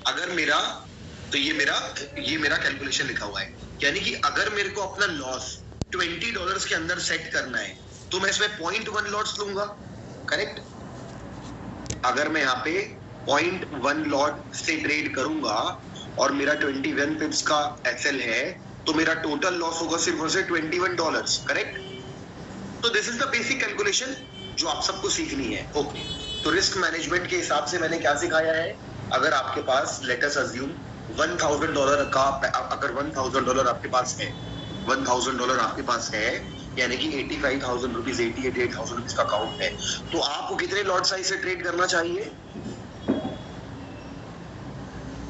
अगर मेरा तो ये मेरा कैलकुलेशन लिखा हुआ है, यानी कि अगर मेरे को अपना लॉस $20 के अंदर सेट करना है तो मैं इसमें 0.1 लॉट्स लूंगा, करेक्ट। अगर मैं यहाँ पे 0.1 लॉट से ट्रेड करूंगा और मेरा 21 पिप्स का एसएल है तो मेरा टोटल लॉस होगा सिर्फ और सिर्फ $21, करेक्ट। तो this is the basic calculation जो आप सबको सीखनी है। ओके, तो रिस्क मैनेजमेंट के हिसाब से मैंने क्या सिखाया है, अगर आपके पास लेट अस अज्यूम $1,000 का, अगर $1,000 आपके पास है, $1,000 आपके पास है, यानी कि 85,000 रुपीज, 88,000 रुपीज का अकाउंट है, तो आपको कितने लॉट साइज से ट्रेड करना चाहिए?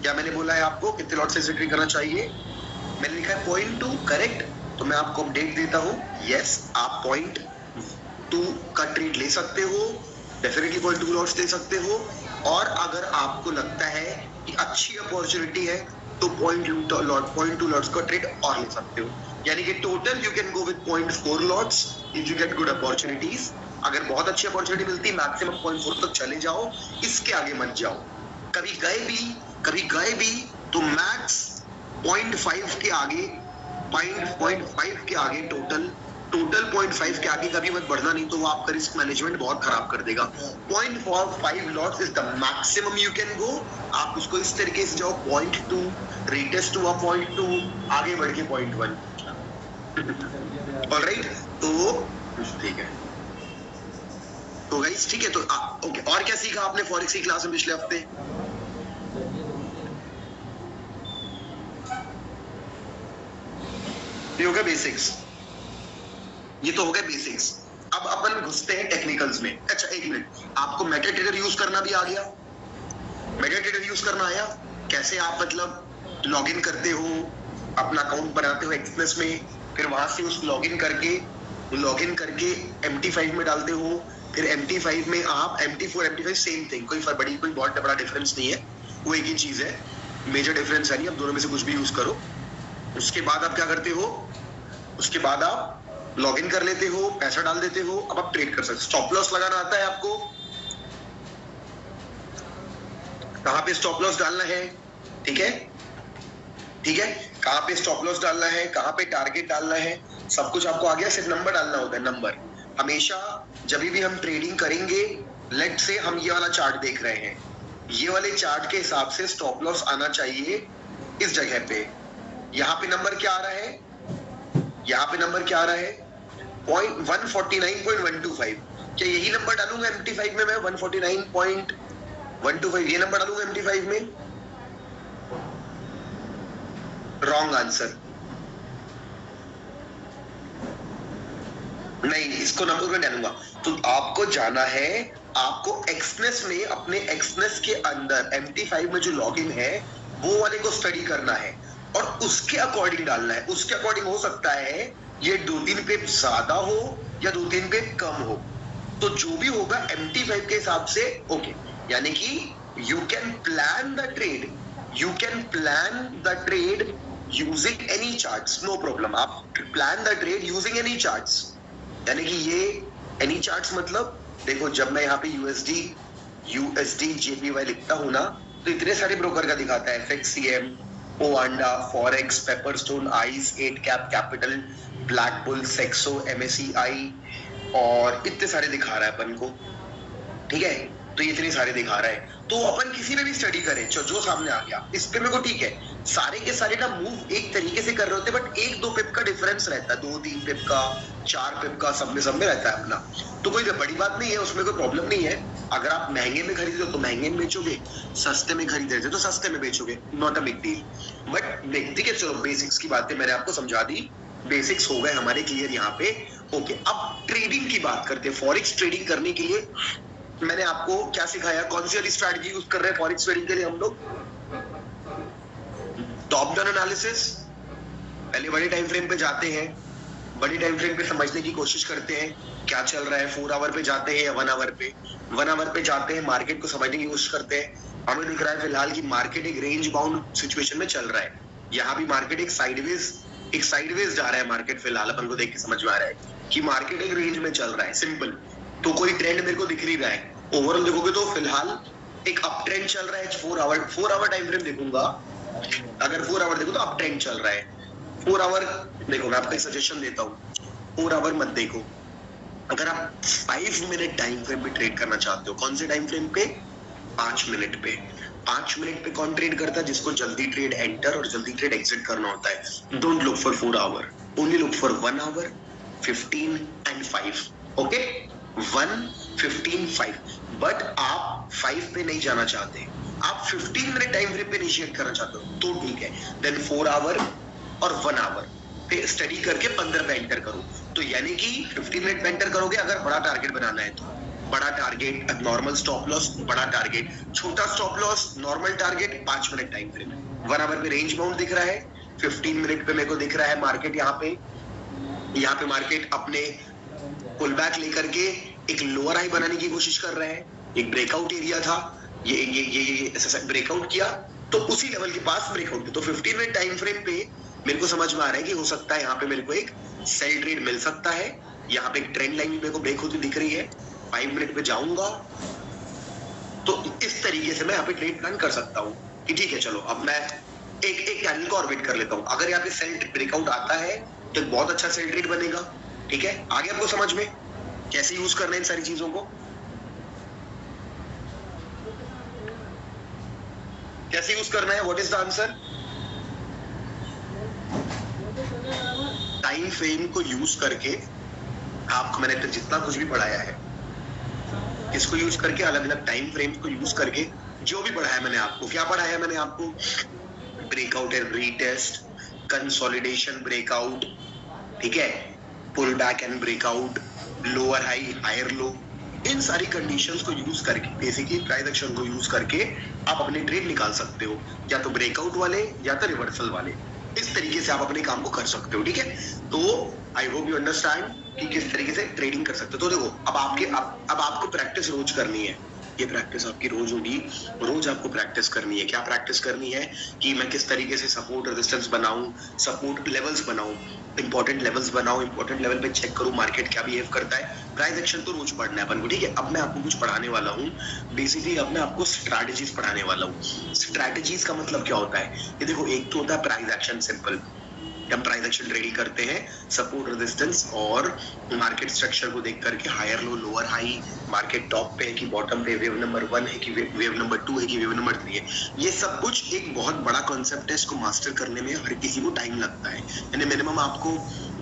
क्या मैंने बोला है आपको कितने लॉट साइज से ट्रेड करना चाहिए? मैंने लिखा है 0.2, करेक्ट। तो मैं आपको अपडेट देता हूँ, यस आप 0.2 का ट्रेड ले सकते हो, डेफिनेटली 0.2 लॉट्स ले सकते हो। और अगर आपको लगता है कि अच्छी अपॉर्चुनिटी है तो 0.2 लॉट्स का ट्रेड और ले सकते हो, यानी कि total you can go with 0.4 lots if you get good opportunities. अगर बहुत अच्छी अपॉर्चुनिटी मिलती है मैक्सिमम 0.4 तक चले जाओ, इसके आगे मत जाओ। कभी गए भी तो मैक्स 0.5 के आगे, 0.5 के आगे टोटल 0.5 के आगे कभी मत बढ़ना, नहीं तो वो आपका रिस्क मैनेजमेंट बहुत खराब कर देगा। 0.45 lots is the maximum you can go. आप उसको इस तरीके से जाओ, 0.2 रीटेस्ट हुआ, 0.2 आगे बढ़ के 0.1। ऑलराइट, तो ठीक है, तो गाइस ठीक है। तो ओके, और क्या सीखा आपने फॉरेक्स की क्लास में पिछले हफ्ते? ये हो गया बेसिक्स, ये तो हो गया बेसिक्स। अब अपन घुसते हैं टेक्निकल्स में। अच्छा एक मिनट, आपको मेटाट्रेडर यूज करना भी आ गया? मेटाट्रेडर यूज करना आया? कैसे आप मतलब लॉगिन करते हो, अपना अकाउंट बनाते हो एक्सप्रेस में, फिर वहां से उस लॉगिन करके MT5 में डालते हो, फिर MT5 में आप MT4 MT5 सेम थिंग, कोई बहुत बड़ा डिफरेंस नहीं है, वो एक ही चीज है, मेजर डिफरेंस है नहीं, अब दोनों में से कुछ भी यूज करो। उसके बाद आप क्या करते हो, उसके बाद आप लॉगिन कर लेते हो, पैसा डाल देते हो, अब आप ट्रेड कर सकते हो। स्टॉप लॉस लगाना आता है आपको? कहां पे स्टॉप लॉस डालना है, ठीक है, कहां पे स्टॉप लॉस डालना है, कहां पे टारगेट डालना है, सब कुछ आपको आ गया। सिर्फ नंबर डालना होता है, नंबर। हमेशा जब भी हम ट्रेडिंग करेंगे, लेट से हम ये वाला चार्ट देख रहे हैं, ये वाले चार्ट के हिसाब से स्टॉप लॉस आना चाहिए इस जगह पे। यहाँ पे नंबर क्या आ रहा है, यहाँ पे नंबर क्या आ रहा है, 149.125। क्या यही नंबर डालूंगा MT5 में मैं? 149.125 ये नंबर डालूंगा MT5 में? रॉन्ग आंसर, नहीं, इसको नंबर में डालूंगा। तो आपको जाना है, आपको एक्सनेस में, अपने एक्सनेस के अंदर MT5 में जो लॉगिन है वो वाले को स्टडी करना है और उसके अकॉर्डिंग डालना है। उसके अकॉर्डिंग हो सकता है ये 2-3 पे ज्यादा हो या 2-3 पे कम हो, तो जो भी होगा MT5 के हिसाब से। ओके, यानी कि you can plan the trade using any charts, no problem. आप plan the trade using any charts, यानी कि ये एनी चार्ट्स मतलब देखो, जब मैं यहाँ पे USD JPY लिखता हूँ ना, तो इतने सारे ब्रोकर का दिखाता है, FXCM, Oanda, forex, Pepperstone, ICE, 8 cap capital, Black Bull, Saxo, MSCI और इतने सारे दिखा रहा है अपन को, ठीक है। तो ये इतने सारे दिखा रहा है, तो अपन किसी में भी स्टडी करें, जो सामने आ गया इस पे मेरे को, ठीक है। सारे के सारे ना मूव एक तरीके से कर रहे होते हैं, बट 1-2 पिप का डिफरेंस रहता है, 2-3 पिप का, 4 पिप का, सब में रहता है अपना। तो कोई बड़ी बात नहीं है, उसमें कोई प्रॉब्लम नहीं है। अगर आप महंगे में खरीदो तो महंगे में बेचोगे, सस्ते में खरीद रहे थे तो सस्ते में बेचोगे, not a big deal. But ठीक है, चलो बेसिक्स की बातें मैंने आपको समझा दी, बेसिक्स हो गए हमारे क्लियर यहाँ पे। ओके, अब ट्रेडिंग की बात करते हैं। फॉरेक्स ट्रेडिंग करने के लिए मैंने आपको क्या सिखाया, कौन सी वाली स्ट्रैटेजी यूज कर रहे हैं फॉरेक्स ट्रेडिंग के लिए हम लोग? Top down analysis. पहले बड़े टाइम फ्रेम पे जाते हैं, बड़ी टाइम फ्रेम पे समझने की कोशिश करते हैं क्या चल रहा है, 4 आवर पे जाते हैं या 1 आवर पे, 1 आवर पे जाते हैं, मार्केट को समझने की कोशिश करते हैं। हमें दिख रहा है फिलहाल कि मार्केट एक रेंज बाउंड सिचुएशन में चल रहा है, यहाँ भी मार्केट एक साइडवेज जा रहा है मार्केट, फिलहाल अपन को देख के समझ में आ रहा है कि मार्केट एक रेंज में चल रहा है, सिंपल। तो कोई ट्रेंड मेरे को दिख नहीं रहा है, ओवरऑल देखोगे तो फिलहाल एक अप ट्रेंड चल रहा है 4 आवर टाइम फ्रेम देखूंगा, अगर 4 आवर देखो तो अप ट्रेंड चल रहा है। 4 आवर देखो, मैं आपको एक सजेशन देता हूँ, 4 आवर मत देखो। अगर आप 5 मिनट टाइम फ्रेम पे ट्रेड करना चाहते हो, कौन से टाइम फ्रेम पे? 5 मिनट पे। 5 मिनट पे कौन ट्रेड करता है? जिसको जल्दी ट्रेड एंटर और जल्दी ट्रेड एग्जिट करना होता है। Don't look for 4 hour, only look for 1 hour, 15 and 5। Okay, 1, 15, 5। But आप 5 पे नहीं जाना चाहते, आप 15 मिनट टाइम फ्रेम पे इनिशिएट करना चाहते हो तो ठीक है, देन 4 आवर और 1 आवर पे स्टडी करके 15 पे एंटर करो। तो यानी कि 15 मिनट पे एंटर करोगे अगर बड़ा टारगेट बनाना है तो। बड़ा टारगेट, नॉर्मल स्टॉप लॉस, बड़ा टारगेट, छोटा stop loss, normal target, 5 minute time frame. 1 hour पे रेंज बाउंड दिख रहा है, 15 मिनट पे मेरे को दिख रहा है मार्केट यहाँ पे मार्केट अपने पुल बैक लेकर के एक लोअर हाई बनाने की कोशिश कर रहा है। एक ब्रेकआउट एरिया था, ये ब्रेकआउट किया तो उसी लेवल के पास ब्रेकआउट। तो 15 मिनट टाइम फ्रेम पे मेरे को समझ में आ रहा है कि हो सकता है यहाँ पे मेरे को एक सेल ट्रेड मिल सकता है। यहाँ पे एक ट्रेंड लाइन मेरे को ब्रेक होती दिख रही है, 5 मिनट पे जाऊंगा तो इस तरीके से मैं यहाँ पे ट्रेड प्लान कर सकता हूँ कि ठीक है चलो अब मैं एक कैंडल को ऑर्बिट कर लेता हूँ। अगर यहाँ पे सेल ब्रेकआउट आता है तो एक बहुत अच्छा सेल ट्रेड बनेगा। ठीक है, आगे आपको समझ में कैसे यूज करना है इन सारी चीजों को, कैसे यूज करना है? What is the answer? Time frame को यूज करके आपको मैंने तो जितना कुछ भी पढ़ाया है, इसको यूज करके अलग अलग टाइम फ्रेम को यूज करके जो भी पढ़ाया मैंने आपको, क्या पढ़ाया है मैंने आपको? Breakout and retest, consolidation breakout, ठीक है, pull back and breakout, lower high higher low, इन सारी कंडीशंस को यूज करके, बेसिकली प्राइस एक्शन को यूज करके आप अपने ट्रेड निकाल सकते हो, या तो ब्रेकआउट वाले या तो रिवर्सल वाले। इस तरीके से आप अपने काम को कर सकते हो। ठीक है, तो आई होप यू अंडरस्टैंड कि किस तरीके से ट्रेडिंग कर सकते हो। तो देखो अब आपको प्रैक्टिस रोज करनी है, ये प्रैक्टिस आपकी रोज होगी, रोज आपको प्रैक्टिस करनी है। क्या प्रैक्टिस करनी है? कि मैं किस तरीके से सपोर्ट रेजिस्टेंस बनाऊं, सपोर्ट लेवल्स बनाऊं, इंपॉर्टेंट लेवल्स बनाऊं, इंपॉर्टेंट लेवल पे चेक करूं मार्केट क्या बिहेव करता है। प्राइस एक्शन तो रोज पढ़ना है अपन को। ठीक है, अब मैं आपको कुछ पढ़ाने वाला हूँ, बेसिकली अब मैं आपको स्ट्रैटेजीज पढ़ाने वाला हूँ। स्ट्रैटेजीज का मतलब क्या होता है? ये देखो, एक तो होता है प्राइस एक्शन, सिंपल, हम प्राइस एक्शन ट्रेडिंग करते हैं, सपोर्ट रेजिस्टेंस और मार्केट स्ट्रक्चर को देख करके, higher low lower high, market top पे है कि बॉटम पे, वेव नंबर 1 है कि वेव नंबर 2 है कि वेव नंबर 3 है। ये सब कुछ एक बहुत बड़ा कॉन्सेप्ट है, इसको मास्टर करने में हर किसी को टाइम लगता है, यानी मिनिमम आपको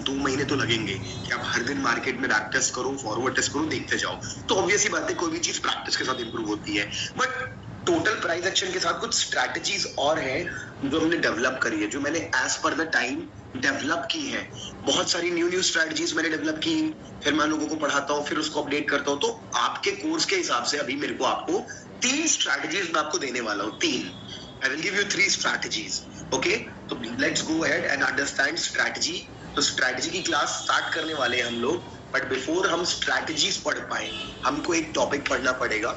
2 महीने तो लगेंगे कि आप हर दिन मार्केट में बैक टेस्ट करो, फॉरवर्ड टेस्ट करो, देखते जाओ। तो ऑब्वियसली बात है, कोई भी चीज प्रैक्टिस के साथ इंप्रूव होती है। बट टोटल प्राइस एक्शन के साथ कुछ स्ट्रैटेजीज और है जो हमने डेवलप करी है, जो मैंने as per the time develop की है। बहुत सारी न्यू स्ट्रैटेजीज मैंने डेवलप की, फिर मैं लोगों को पढ़ाता हूँ, फिर उसको अपडेट करता हूँ। तो आपके कोर्स के हिसाब से अभी मेरे को आपको 3 स्ट्रैटेजीज मैं आपको देने वाला हूँ। 3, I will give you 3 strategies. Okay, तो let's go ahead and understand strategy. तो स्ट्रैटेजी की क्लास स्टार्ट करने वाले हैं हम लोग, बट बिफोर हम स्ट्रैटेजीज पढ़ पाए, हमको एक टॉपिक पढ़ना पड़ेगा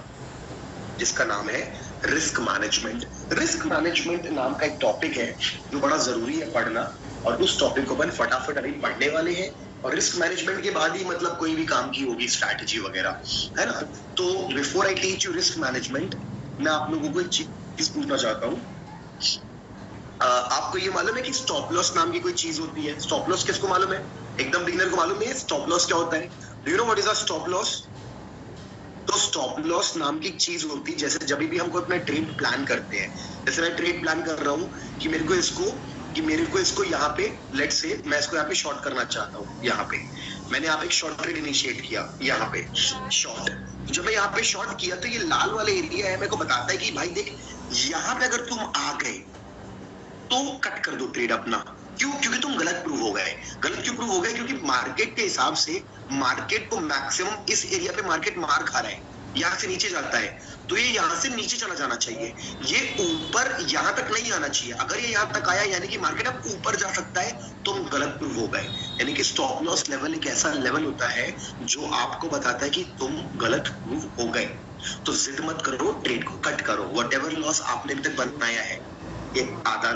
जिसका नाम है रिस्क मैनेजमेंट। रिस्क मैनेजमेंट नाम का एक टॉपिक है जो बड़ा जरूरी है पढ़ना, और उस टॉपिक को अपन फटाफट अभी पढ़ने वाले हैं। और रिस्क मैनेजमेंट के बाद ही मतलब कोई भी काम की होगी स्ट्रैटेजी वगैरह, है ना। तो before I teach you risk management, मैं आप लोगों को एक चीज पूछना चाहता हूँ। आपको ये मालूम है कि स्टॉप लॉस नाम की कोई चीज होती है? स्टॉप लॉस किसको मालूम है? एकदम बिगिनर को मालूम है स्टॉप लॉस क्या होता है? Do you know what is a stop loss? तो स्टॉप लॉस नाम की चीज होती है, जैसे जब भी हमको अपना ट्रेड प्लान करते हैं, जैसे मैं ट्रेड प्लान कर रहा हूँ कि मेरे को इसको यहाँ पे, लेट्स से मैं इसको यहाँ पे शॉर्ट करना चाहता हूँ। यहाँ पे मैंने यहाँ पे एक शॉर्ट ट्रेड इनिशिएट किया, यहाँ पे शॉर्ट। जब मैं यहाँ पे शॉर्ट किया तो ये लाल वाला एरिया है, मेरे को बताता है कि भाई देख, यहाँ पे अगर तुम आ गए तो कट कर दो ट्रेड अपना। क्यों? क्योंकि तुम गलत प्रूव हो गए। गलत क्यों प्रूव हो गए? क्योंकि मार्केट के हिसाब से मार्केट को मैक्सिमम इस एरिया पे मार्केट मार खा रहा है, यहाँ से नीचे जाता है, तो ये यहाँ से नीचे चला जाना चाहिए, ये ऊपर यहाँ तक नहीं आना चाहिए। अगर ये यहाँ तक आया यानी कि मार्केट अब ऊपर जा सकता है, तुम गलत प्रूव हो गए। यानी कि स्टॉप लॉस लेवल एक ऐसा लेवल होता है जो आपको बताता है कि तुम गलत प्रूव हो गए। तो जिद मत करो, ट्रेड को कट करो। व्हाटएवर लॉस आपने अभी तक बनाया है, एक आधा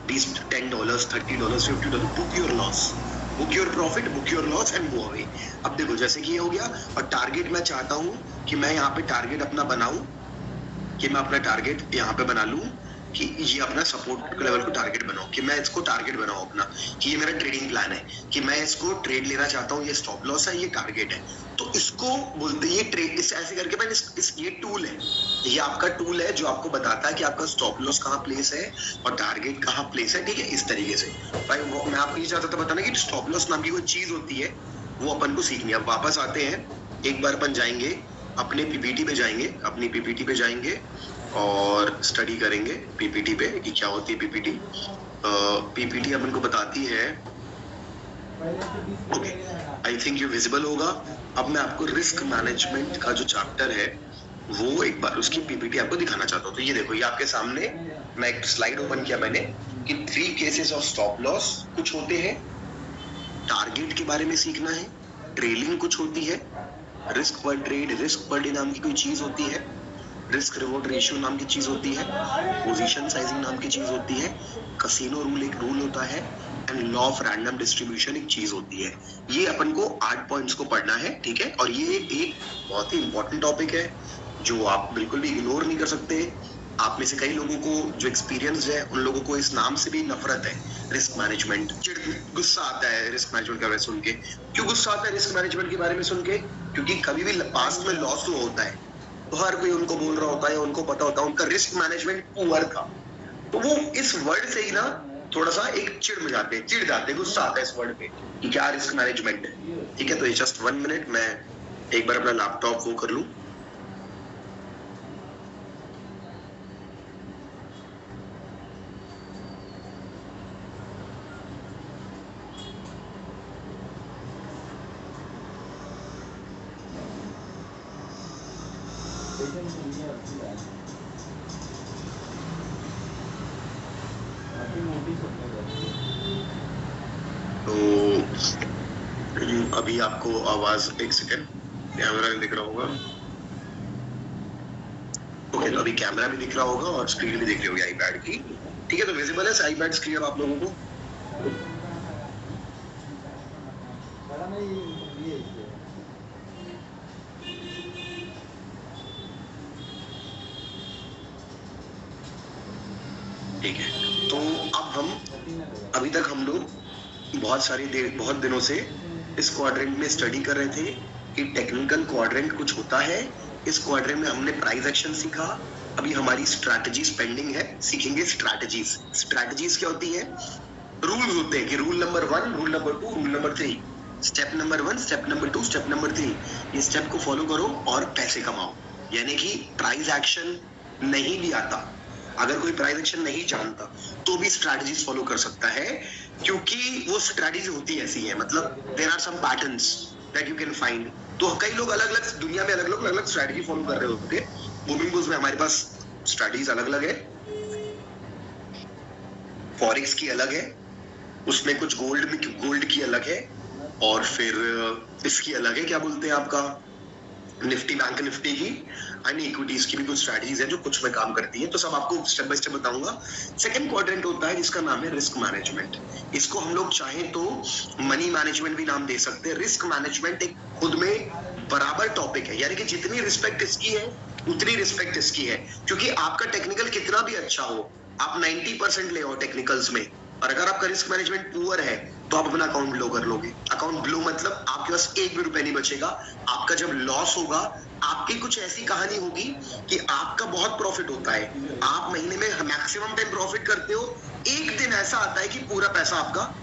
$20, $10, $30, $50, book your loss, book your profit, book your loss and go away. अब देखो, जैसे कि ये हो गया, और टारगेट मैं चाहता हूं कि मैं यहाँ पे टारगेट अपना बनाऊं कि मैं अपना टारगेट यहाँ पे बना लूं कि ये अपना सपोर्ट लेवल को टारगेट बनाओ, कि मैं इसको टारगेट बनाऊं अपना, कि ये मेरा ट्रेडिंग प्लान है, कि मैं इसको ट्रेड लेना चाहता हूँ, ये स्टॉप लॉस है, ये टारगेट है। तो इसको बोलते हैं ये ट्रेड, इस ऐसे करके मैं ये टूल है, ये आपका टूल है जो आपको बताता है कि आपका स्टॉप लॉस कहाँ प्लेस है और टारगेट कहाँ प्लेस है। ठीक है, इस तरीके से भाई वो मैं आपको ये चाहता था बताना कि स्टॉप लॉस नाम की कोई चीज होती है, वो अपन को सीखनी है। अब वापस आते हैं, एक बार अपन जाएंगे अपने पीपीटी पे जाएंगे, अपनी पीपीटी पे जाएंगे और स्टडी करेंगे पीपीटी पे कि क्या होती है पीपीटी। पीपीटी अपन को बताती है, ओके आई थिंक ये विजिबल होगा। अब मैं आपको रिस्क मैनेजमेंट का जो चैप्टर है वो एक बार उसकी पीपीटी आपको दिखाना चाहता हूँ। तो ये देखो, ये आपके सामने मैं एक स्लाइड ओपन किया मैंने कि 3 केसेस ऑफ स्टॉप लॉस कुछ होते हैं, टारगेट के बारे में सीखना है, ट्रेलिंग कुछ होती है, रिस्क पर ट्रेड, रिस्क पर डे नाम की कोई चीज होती है, रिस्क रिवॉर्ड रेशियो नाम की चीज होती है, पोजीशन साइजिंग नाम की चीज होती है, कसिनो रूल एक रूल होता है, and law of random distribution एक चीज होती है। ये अपन को 8 पॉइंट्स को पढ़ना है। ठीक है, और ये एक बहुत ही इंपॉर्टेंट टॉपिक है जो आप बिल्कुल भी इग्नोर नहीं कर सकते। आप में से कई लोगों को जो एक्सपीरियंस है उन लोगों को इस नाम से भी नफरत है, रिस्क मैनेजमेंट। गुस्सा आता है रिस्क मैनेजमेंट के बारे में सुन के। क्यों गुस्सा आता है रिस्क मैनेजमेंट के बारे में सुन के? क्योंकि कभी भी पास्ट में लॉस हुआ होता है तो हर कोई उनको बोल रहा होता है, उनको पता होता है उनका रिस्क मैनेजमेंट पुअर था, तो वो इस वर्ड से ही ना थोड़ा सा एक चिढ़ जाते हैं, गुस्सा आता है इस वर्ड पे कि क्या रिस्क मैनेजमेंट है। ठीक है, तो ये जस्ट 1 मिनट, मैं एक बार अपना लैपटॉप वो कर लूं। तो अभी आपको आवाज, एक सेकेंड, कैमरा दिख रहा होगा। ओके, तो अभी कैमरा भी दिख रहा होगा और स्क्रीन भी दिख रही होगी आईपैड की। ठीक है, तो विजिबल है आईपैड स्क्रीन आप लोगों को? ठीक है, तो अब हम अभी तक हम लोग बहुत दिनों से इस क्वाड्रेंट में स्टडी कर रहे थे कि टेक्निकल क्वाड्रेंट कुछ होता है। इस क्वाड्रेंट में हमने प्राइस एक्शन सीखा, अभी हमारी स्ट्रैटेजीज पेंडिंग है, सीखेंगे स्ट्रैटेजीज। स्ट्रैटेजीज क्या होती है? रूल्स होते हैं कि rule number 1, rule number 2, rule number 3, step number 1, step number 2, step number 3। ये स्टेप को फॉलो करो और पैसे कमाओ। यानी कि प्राइस एक्शन नहीं भी आता, अगर कोई प्राइस एक्शन नहीं जानता तो भी स्ट्रैटेजीज फॉलो कर सकता है, क्योंकि वो स्ट्रैटेजी होती ऐसी है, मतलब there are some patterns that you can find. तो कई लोग अलग अलग दुनिया में अलग अलग स्ट्रैटेजी फॉलो कर रहे होते हैं। मूविंग बुल्स में हमारे पास स्ट्रैटेजीज अलग अलग है, फॉरेक्स की अलग है, उसमें कुछ गोल्ड की अलग है, और फिर इसकी अलग है, क्या बोलते हैं आपका, निफ्टी, बैंक निफ्टी की, अन्य इक्विटीज की भी कुछ स्ट्रैटेजीज है जो कुछ में काम करती है। तो सब आपको स्टेप बाय स्टेप बताऊंगा। सेकंड क्वाड्रेंट होता है जिसका नाम है रिस्क मैनेजमेंट। इसको हम लोग चाहें तो मनी मैनेजमेंट भी नाम दे सकते हैं। रिस्क मैनेजमेंट एक खुद में बराबर टॉपिक है, यानी कि जितनी रिस्पेक्ट इसकी है उतनी रिस्पेक्ट इसकी है, क्योंकि आपका टेक्निकल कितना भी अच्छा हो, आप 90% ले आओ टेक्निकल्स में, और अगर आपका रिस्क मैनेजमेंट पुअर है तो आप अपना अकाउंट ब्लो कर लोगे। अकाउंट ब्लो मतलब आपके पास एक भी रुपया नहीं बचेगा। आपका जब लॉस होगा, आपकी कुछ ऐसी कहानी होगी कि आपका बहुत प्रॉफिट होता है, आप महीने में मैक्सिमम टाइम प्रॉफिट करते हो, एक दिन ऐसा आता है कि पूरा पैसा आपका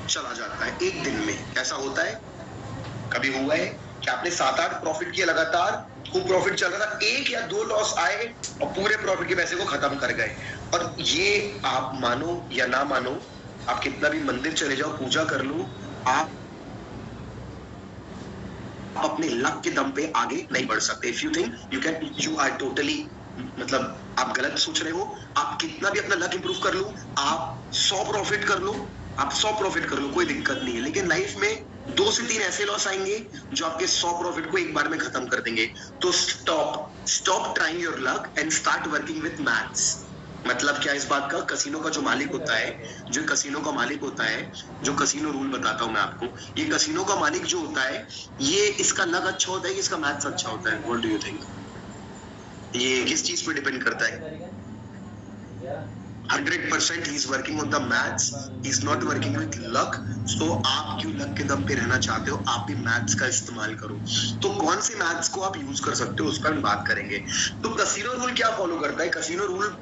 चला जाता है। एक दिन में ऐसा होता है, कभी हुआ है कि आपने 7-8 प्रॉफिट किए लगातार, खूब प्रॉफिट चल रहा था, 1 या 2 लॉस आए और पूरे प्रॉफिट के पैसे को खत्म कर गए। और ये आप मानो या ना मानो, आप कितना भी मंदिर चले जाओ, पूजा कर लो, आप अपने लक के दम पे आगे नहीं बढ़ सकते। If you think you can, you are totally, मतलब आप गलत सोच रहे हो। आप कितना भी अपना लक इंप्रूव कर लो, आप 100 प्रॉफिट कर लो, आप 100 प्रॉफिट कर लो, कोई दिक्कत नहीं है, लेकिन लाइफ में 2 से 3 ऐसे लॉस आएंगे जो आपके 100 प्रॉफिट को एक बार में खत्म कर देंगे। तो stop trying your luck and start working with maths. मतलब क्या इस बात का, कसिनो का जो मालिक होता है, जो कसिनो का मालिक होता है, जो कसिनो रूल बताता हूं मैं आपको, ये कसिनो का मालिक जो होता है, ये इसका लक अच्छा होता है कि इसका मैथ्स अच्छा होता है? What do you think? ये किस चीज पे डिपेंड करता है? 100% he is working on the maths, he is not working with luck. So आप क्यों लक के दम पे रहना चाहते हो? आप भी मैथ्स का इस्तेमाल करो। तो कौन से मैथ्स को आप यूज कर सकते हो उस पर हम बात करेंगे। तो कसिनो रूल क्या फॉलो करता है? कसिनो रूल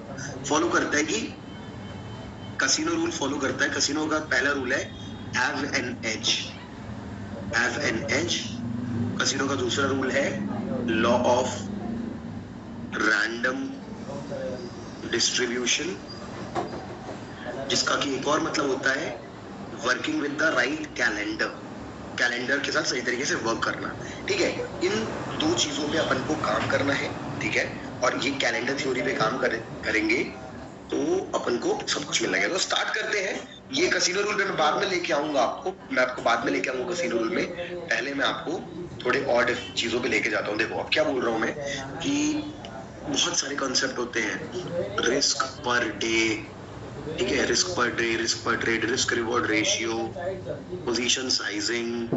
फॉलो करता है कि कसिनो का पहला रूल है have an edge. Have an edge. Casino का दूसरा रूल है लॉ ऑफ रैंडम डिस्ट्रीब्यूशन, जिसका कि एक और मतलब होता है working with the right calendar के साथ सही तरीके से वर्क करना। ठीक है, इन दो चीजों पे अपन को काम करना है। ठीक है, और ये कैलेंडर थ्योरी पे काम करेंगे तो अपन को सब कुछ मिल लगेगा। तो स्टार्ट करते हैं। ये कसिनो रूल पे मैं बाद में लेके आऊंगा आपको, कसिनो रूल में। पहले मैं आपको थोड़े और चीजों पे लेके जाता हूँ। देखो अब क्या बोल रहा हूँ मैं कि बहुत सारे कॉन्सेप्ट होते हैं। रिस्क पर डे, ठीक है, रिस्क पर डे, रिस्क पर trade, risk reward ratio, position sizing,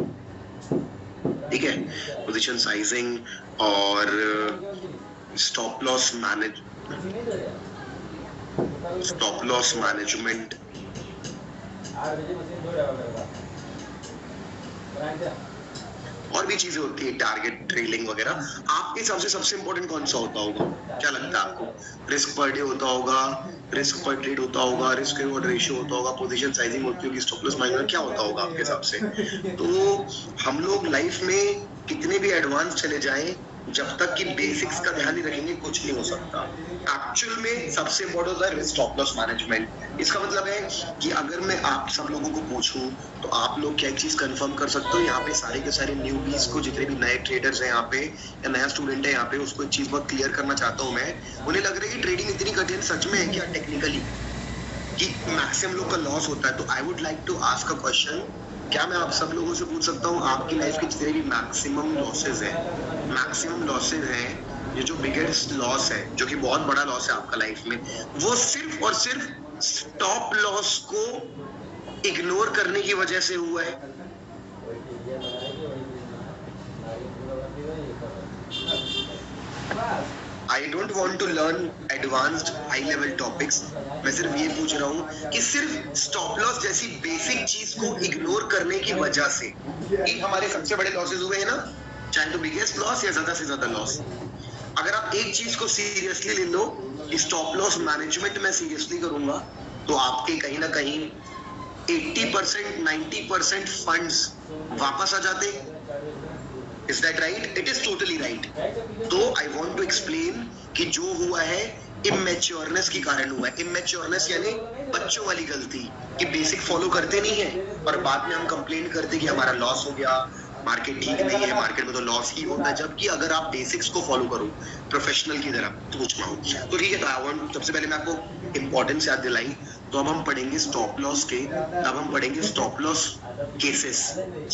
ठीक है, पोजीशन साइजिंग और स्टॉप लॉस मैनेजमेंट, और भी चीजें होती है, टारगेट ट्रेलिंग वगैरह। आपके हिसाब से सबसे इंपॉर्टेंट कौन सा होता होगा? क्या लगता है आपको? रिस्क पर डे होता होगा, रिस्क पर ट्रेड होता होगा, रिस्क रिवॉर्ड रेशियो होता होगा, पोजीशन साइजिंग होती होगी, स्टॉप लॉस मैनेजमेंट, क्या होता होगा आपके हिसाब से? तो हम लोग लाइफ में कितने भी एडवांस चले जाएं, जब तक कि बेसिक्स का ध्यान नहीं रखेंगे कुछ नहीं हो सकता। एक्चुअल में सबसे इंपॉर्टेंट होता है स्टॉप लॉस मैनेजमेंट। इसका मतलब है कि अगर मैं आप सब लोगों को पूछूं तो आप लोग क्या एक चीज कंफर्म कर सकते हो? यहाँ पे सारे के सारे न्यूबीज को, जितने भी नए ट्रेडर्स हैं यहाँ पे या नया स्टूडेंट है यहाँ पे, उसको एक चीज बहुत क्लियर करना चाहता हूँ मैं। उन्हें लग रहा है कि ट्रेडिंग इतनी कठिन सच में है क्या टेक्निकली, कि मैक्सिमम लोग का लॉस होता है? तो I would like to ask a question. क्या मैं आप सब लोगों से पूछ सकता हूँ आपकी लाइफ के जितने भी मैक्सिमम लॉसेज हैं, ये जो बिगेस्ट लॉस है, जो कि बहुत बड़ा लॉस है आपका लाइफ में, वो सिर्फ और सिर्फ स्टॉप लॉस को इग्नोर करने की वजह से हुआ है? I don't want to learn advanced high level topics. मैं सिर्फ ये पूछ रहा हूँ कि सिर्फ स्टॉप लॉस जैसी बेसिक चीज को इग्नोर करने की वजह से ही हमारे सबसे बड़े लॉसेज हुए हैं ना, चाहे तो बिगेस्ट लॉस या ज्यादा से ज्यादा लॉस। अगर आप एक चीज को सीरियसली ले लो, स्टॉप लॉस मैनेजमेंट मैं सीरियसली करूंगा, तो आपके कहीं ना कहीं 80% 90% फंड्स वापस आ जाते। Is that right? It is totally right. तो I want to explain कि जो हुआ है इमेच्योरनेस के कारण हुआ है। इमेच्योरनेस यानी बच्चों वाली गलती, कि बेसिक फॉलो करते नहीं है और बाद में हम कंप्लेन करते कि हमारा लॉस हो गया, मार्केट ठीक नहीं है, मार्केट में तो लॉस ही होता है। जबकि अगर आप बेसिक्स को फॉलो करो प्रोफेशनल की तरह, तो कुछ ना हो। तो ठीक है, सबसे पहले मैं आपको इंपॉर्टेंस याद दिलाई। तो अब हम पढ़ेंगे स्टॉप लॉस के, अब हम पढ़ेंगे stop loss cases.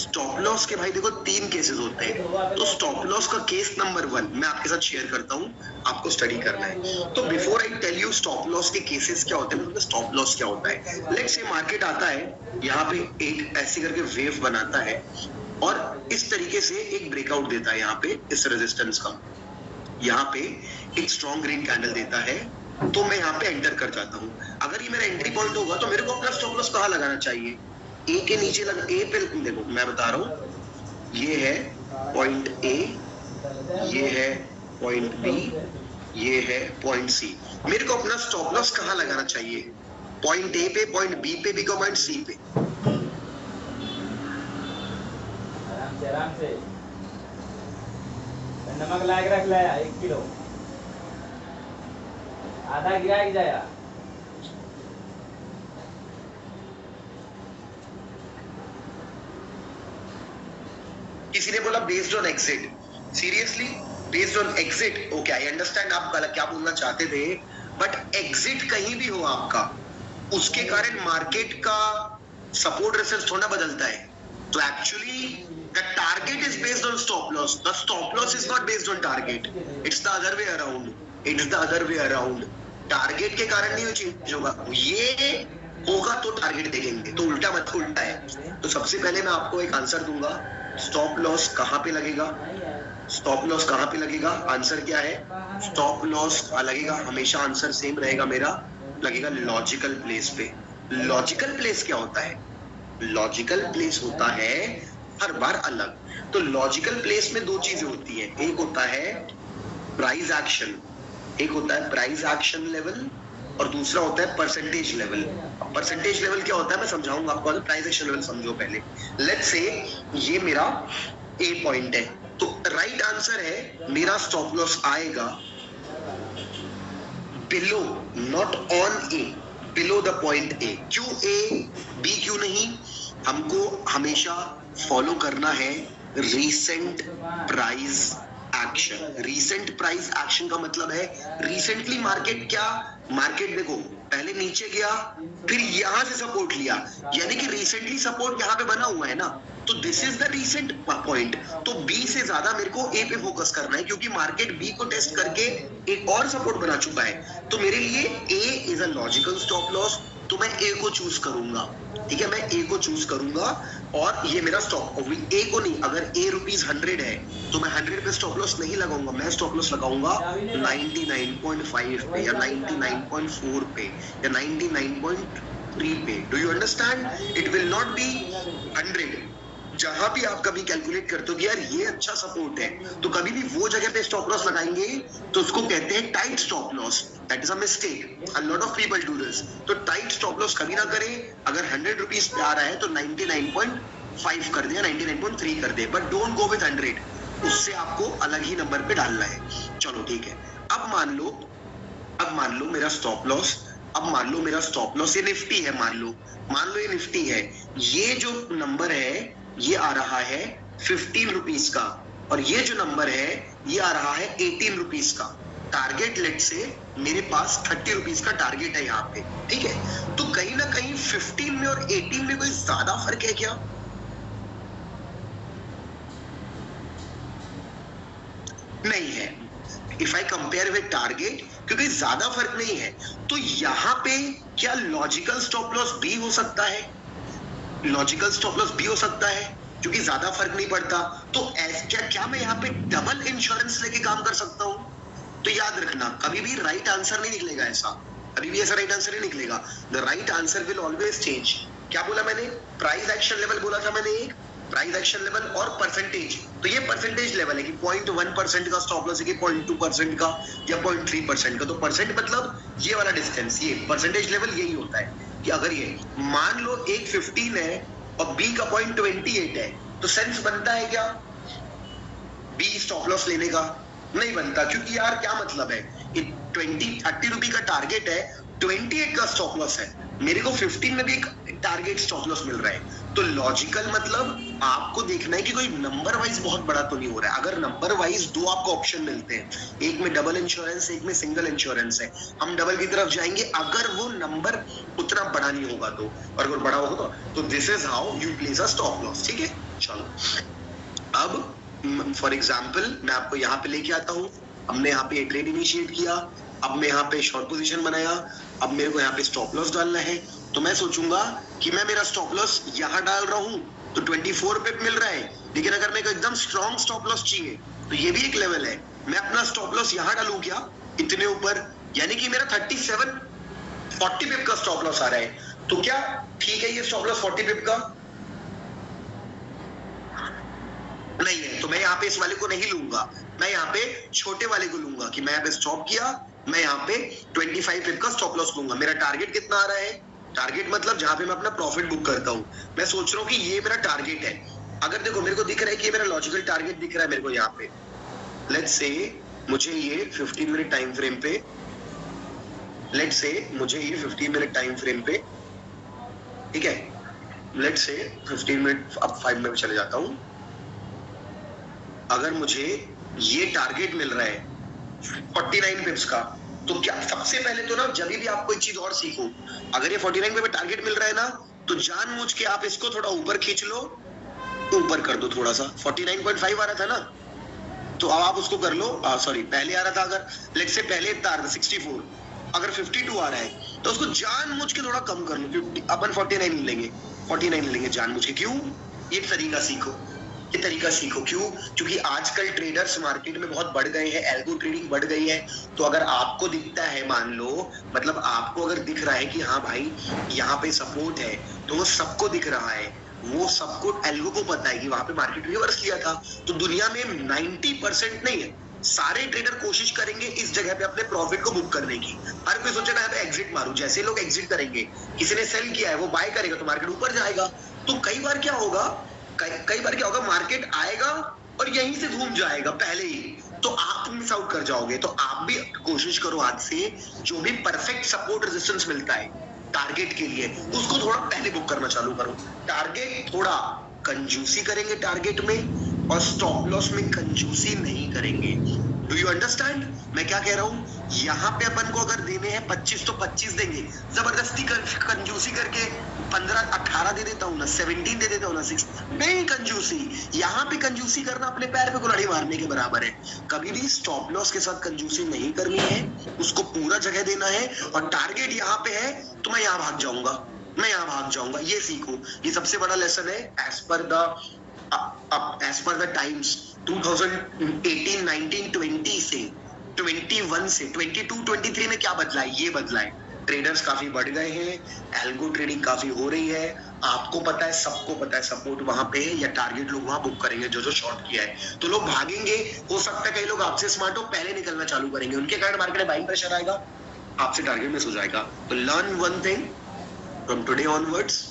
Stop loss के भाई देखो 3 केसेस होते हैं। तो स्टॉप लॉस का केस नंबर 1 मैं आपके साथ शेयर करता हूँ, आपको स्टडी करना है। तो before I tell you stop loss के केसेस क्या होते हैं, मतलब स्टॉप लॉस क्या होता है। लेट्स से मार्केट आता है, यहाँ पे एक ऐसी करके वेव बनाता है और इस तरीके से एक ब्रेकआउट देता है यहाँ पे, इस रेजिस्टेंस का, यहाँ पे एक स्ट्रॉन्ग ग्रीन कैंडल देता है। तो मैं यहाँ पे एंटर कर जाता हूँ। अगर ये मेरा एंट्री पॉइंट होगा तो मेरे को अपना स्टॉप लॉस कहाँ लगाना चाहिए? ए के नीचे ए पे। देखो मैं बता रहा हूँ, ये है पॉइंट ए, ये है पॉइंट बी, ये है पॉइंट सी। मेरे को अपना स्टॉप लॉस कहाँ लगाना चाहिए? पॉइंट ए पे, पॉइंट बी पे भी, पॉइंट सी पे। आराम से नमक ला के रख लाया 1 किलो, आधा गिरा के जाया। किसी ने बोला based on exit, seriously based on exit? Okay, I understand आप क्या बोलना चाहते थे, बट एग्जिट कहीं भी हो आपका, उसके कारण मार्केट का सपोर्ट रेजिस्टेंस थोड़ा बदलता है। तो actually the target is based on stop loss. The stop loss is not based on target. It's the other way around. It's the other way around. Target के कारण नहीं चेंज होगा, ये होगा तो टारगेट देखेंगे, तो उल्टा मत, उल्टा है। तो सबसे पहले मैं आपको एक आंसर दूंगा, स्टॉप लॉस कहाँ पे लगेगा? स्टॉप लॉस कहाँ पे लगेगा? आंसर क्या है? स्टॉप लॉस लगेगा हमेशा, आंसर सेम रहेगा मेरा, लगेगा लॉजिकल प्लेस पे। लॉजिकल प्लेस क्या होता है? लॉजिकल प्लेस होता है हर बार अलग। तो लॉजिकल प्लेस में दो चीजें होती है, एक होता है प्राइस एक्शन, एक होता है प्राइस एक्शन लेवल और दूसरा होता है परसेंटेज लेवल। परसेंटेज लेवल क्या होता है मैं समझाऊंगा आपको, प्राइस एक्शन लेवल समझो पहले। लेट्स से ये मेरा ए पॉइंट है, तो राइट आंसर है मेरा स्टॉप लॉस आएगा below, not on A, below the point A. क्यों ए, बी क्यों नहीं? हमको हमेशा फॉलो करना है recent price action. Recent price action का मतलब है रिसेंटली मार्केट क्या, मार्केट देखो पहले नीचे गया फिर यहां से सपोर्ट लिया, यानी कि रिसेंटली सपोर्ट यहां पे बना हुआ है ना, तो this is the recent point. तो बी से ज्यादा मेरे को ए पे फोकस करना है, क्योंकि मार्केट बी को टेस्ट करके एक और सपोर्ट बना चुका है। तो मेरे लिए A is a logical stop loss, तो मैं ए को चूज करूंगा। ठीक है, मैं ए को चूज करूंगा और ये मेरा स्टॉप, ए को नहीं, अगर ए ₹100 है तो मैं 100 पे स्टॉप लॉस नहीं लगाऊंगा, मैं स्टॉप लॉस लगाऊंगा 99.5 पे या 99.4 पे या 99.3 पे। Do you understand? It will not be 100। जहां भी आप कभी कैलकुलेट करते हो कि यार ये अच्छा सपोर्ट है, तो कभी भी वो जगह पे स्टॉप लॉस लगाएंगे तो उसको कहते हैं tight stop loss. That is a mistake, a lot of people do this. तो टाइट स्टॉप लॉस कभी ना करें। अगर 100 रुपीज पे आ रहा है तो 99.5 कर दे, 99.3 कर दे, बट डोंट गो विद 100, उससे आपको अलग ही नंबर पे डालना है। चलो ठीक है, अब मान लो मेरा स्टॉप लॉस, अब मान लो मेरा स्टॉप लॉस ये निफ्टी है, मान लो ये निफ्टी है, ये जो नंबर है ये आ रहा है 15 रुपीज का, और ये जो नंबर है ये आ रहा है 18 रुपीज का। टारगेट लेट से मेरे पास 30 रुपीज का टारगेट है यहाँ पे, ठीक है। तो कहीं ना कहीं 15 में और 18 में कोई ज्यादा फर्क है क्या? नहीं है। If I compare with target, क्योंकि ज्यादा फर्क नहीं है, तो यहाँ पे क्या लॉजिकल स्टॉप लॉस बी हो सकता है? लॉजिकल स्टॉप लॉस भी हो सकता है, क्योंकि ज्यादा फर्क नहीं पड़ता। तो क्या मैं यहाँ पे डबल इंश्योरेंस लेके काम कर सकता हूँ? तो याद रखना, कभी भी राइट आंसर नहीं निकलेगा ऐसा, कभी भी ऐसा राइट आंसर नहीं निकलेगा। The right answer will always change. क्या बोला मैंने? प्राइस एक्शन लेवल बोला था मैंने, एक प्राइस एक्शन लेवल और परसेंटेज। तो ये परसेंटेज लेवल है कि 0.1% का स्टॉप लॉस है कि 0.2% का या 0.3% का। तो परसेंट मतलब ये वाला डिस्टेंस, ये परसेंटेज लेवल यही होता है कि अगर ये मान लो एक 15 है और बी का 0.28 है, तो सेंस बनता है क्या बी स्टॉप लॉस लेने का? नहीं बनता, क्योंकि यार क्या मतलब है, 30 रुपए का टारगेट है, 28 का स्टॉप लॉस है, मेरे को 15 में भी एक टारगेट स्टॉप लॉस मिल रहा है। तो लॉजिकल मतलब आपको देखना है कि कोई नंबर वाइज बहुत बड़ा तो नहीं हो रहा है। अगर नंबर वाइज दो आपको ऑप्शन मिलते हैं, एक में डबल इंश्योरेंस, एक में सिंगल इंश्योरेंस है, हम डबल की तरफ जाएंगे अगर वो नंबर उतना बड़ा नहीं होगा तो, और अगर बड़ा होगा तो this is how you place a stop loss. ठीक है, चलो अब फॉर एग्जाम्पल मैं आपको यहाँ पे लेके आता हूँ। हमने यहाँ पे ट्रेड इनिशिएट किया, अब मैं यहाँ पे शॉर्ट पोजीशन बनाया, अब मेरे को यहाँ पे स्टॉप लॉस डालना है। तो मैं सोचूंगा कि मैं मेरा स्टॉप लॉस यहाँ डाल रहा हूँ तो 24 पे मिल रहा है, लेकिन अगर मेरे को एकदम स्ट्रॉन्ग स्टॉप लॉस चाहिए तो ये भी एक लेवल है, मैं अपना स्टॉप लॉस यहाँ डालू क्या, इतने ऊपर, यानी कि मेरा 40 पिप का स्टॉप लॉस आ रहा है। तो क्या ठीक है ये स्टॉप लॉस 40 पिप का? नहीं है, तो मैं यहाँ पे इस वाले को नहीं लूंगा, मैं यहाँ पे छोटे वाले को लूंगा कि मैं यहाँ पे स्टॉप किया, मैं यहाँ पे 25 पिप का स्टॉप लॉस लूंगा। मेरा टारगेट कितना आ रहा है? टारगेट मतलब जहां पे मैं अपना प्रॉफिट बुक करता हूँ। मैं सोच रहा हूँ कि ये मेरा टारगेट है। अगर देखो मेरे को दिख रहा है कि ये मेरा लॉजिकल टारगेट दिख रहा है मेरे को यहाँ पे, लेट्स से मुझे ये 15 मिनट टाइम फ्रेम पे, लेट्स से मुझे ये 15 मिनट टाइम फ्रेम पे, ठीक है, लेट्स से 15 मिनट, अब 5 मिनट चले जाता हूँ। अगर मुझे ये टारगेट मिल रहा है 49 पिप्स का, तो क्या सबसे पहले तो ना जब भी आप कोई चीज और सीखो, अगर ये 49 पे टारगेट मिल रहा है ना, तो जानबूझ के आप इसको थोड़ा ऊपर खींच लो, ऊपर कर दो थोड़ा सा। 49.5 आ रहा था ना, तो अब आप उसको कर लो, सॉरी पहले आ रहा था, अगर लेट्स से पहले इतना आ रहा था 64, अगर 52 आ रहा है तो उसको जानबूझ के थोड़ा कम कर लो, अपन 49 लेंगे, 49 लेंगे जानबूझ के। क्यों? ये तरीका सीखो। ये तरीका सीखो। क्यों? क्योंकि आजकल ट्रेडर्स मार्केट में बहुत बढ़ गए हैं, एल्गो ट्रेडिंग बढ़ गई है। तो अगर आपको दिखता है, मान लो मतलब आपको अगर दिख रहा है कि हाँ भाई यहाँ पे सपोर्ट है, तो वो सबको दिख रहा है, वो सबको एल्गो को पता है कि वहां पे मार्केट रिवर्स किया था। तो दुनिया में 90% नहीं है, सारे ट्रेडर कोशिश करेंगे इस जगह पे अपने प्रॉफिट को बुक करने की। हर कोई सोचेगा यहाँ पे एग्जिट मारूं। जैसे लोग एग्जिट करेंगे, किसी ने सेल किया है वो बाय करेगा तो मार्केट ऊपर जाएगा। तो कई बार क्या होगा, कई बार क्या होगा, मार्केट आएगा और यहीं से घूम जाएगा पहले ही, तो आप मिस आउट कर जाओगे। तो आप भी कोशिश करो आज से, जो भी परफेक्ट सपोर्ट रेजिस्टेंस मिलता है टारगेट के लिए, उसको थोड़ा पहले बुक करना चालू करो। टारगेट थोड़ा कंजूसी करेंगे टारगेट में, और स्टॉप लॉस में कंजूसी नहीं करेंगे। डू यू अंडरस्टैंड मैं क्या कह रहा हूं? यहाँ पे अपन को अगर देने हैं 25 तो 25 देंगे, जबरदस्ती कंजूसी करके 15 18 दे देता हूँ ना, 17 दे देता हूँ ना, 6 नहीं। कंजूसी यहाँ पे कंजूसी करना अपने पैर पे कुल्हाड़ी मारने के बराबर है। कभी भी स्टॉप लॉस के साथ कंजूसी नहीं करनी है, उसको पूरा जगह देना है। और टारगेट यहाँ पे है तो मैं यहाँ भाग जाऊंगा, मैं यहाँ भाग जाऊंगा, ये सीखो। ये सबसे बड़ा लेसन है एज पर द टाइम्स। 2018, 19, 20 से 21 से 22, 23 में क्या बदला है? ये बदला है, ट्रेडर्स काफी बढ़ गए हैं, एल्गो ट्रेडिंग काफी हो रही है। आपको पता है, सबको पता है सपोर्ट वहां पे है या टारगेट लोग वहां बुक करेंगे जो शॉर्ट किया है। तो लोग भागेंगे, हो सकता है कई लोग आपसे स्मार्ट हो, पहले निकलना चालू करेंगे, उनके कारण मार्केट में बाइंग प्रेशर आएगा, आपसे टारगेट मिस हो जाएगा। तो learn one thing from today onwards,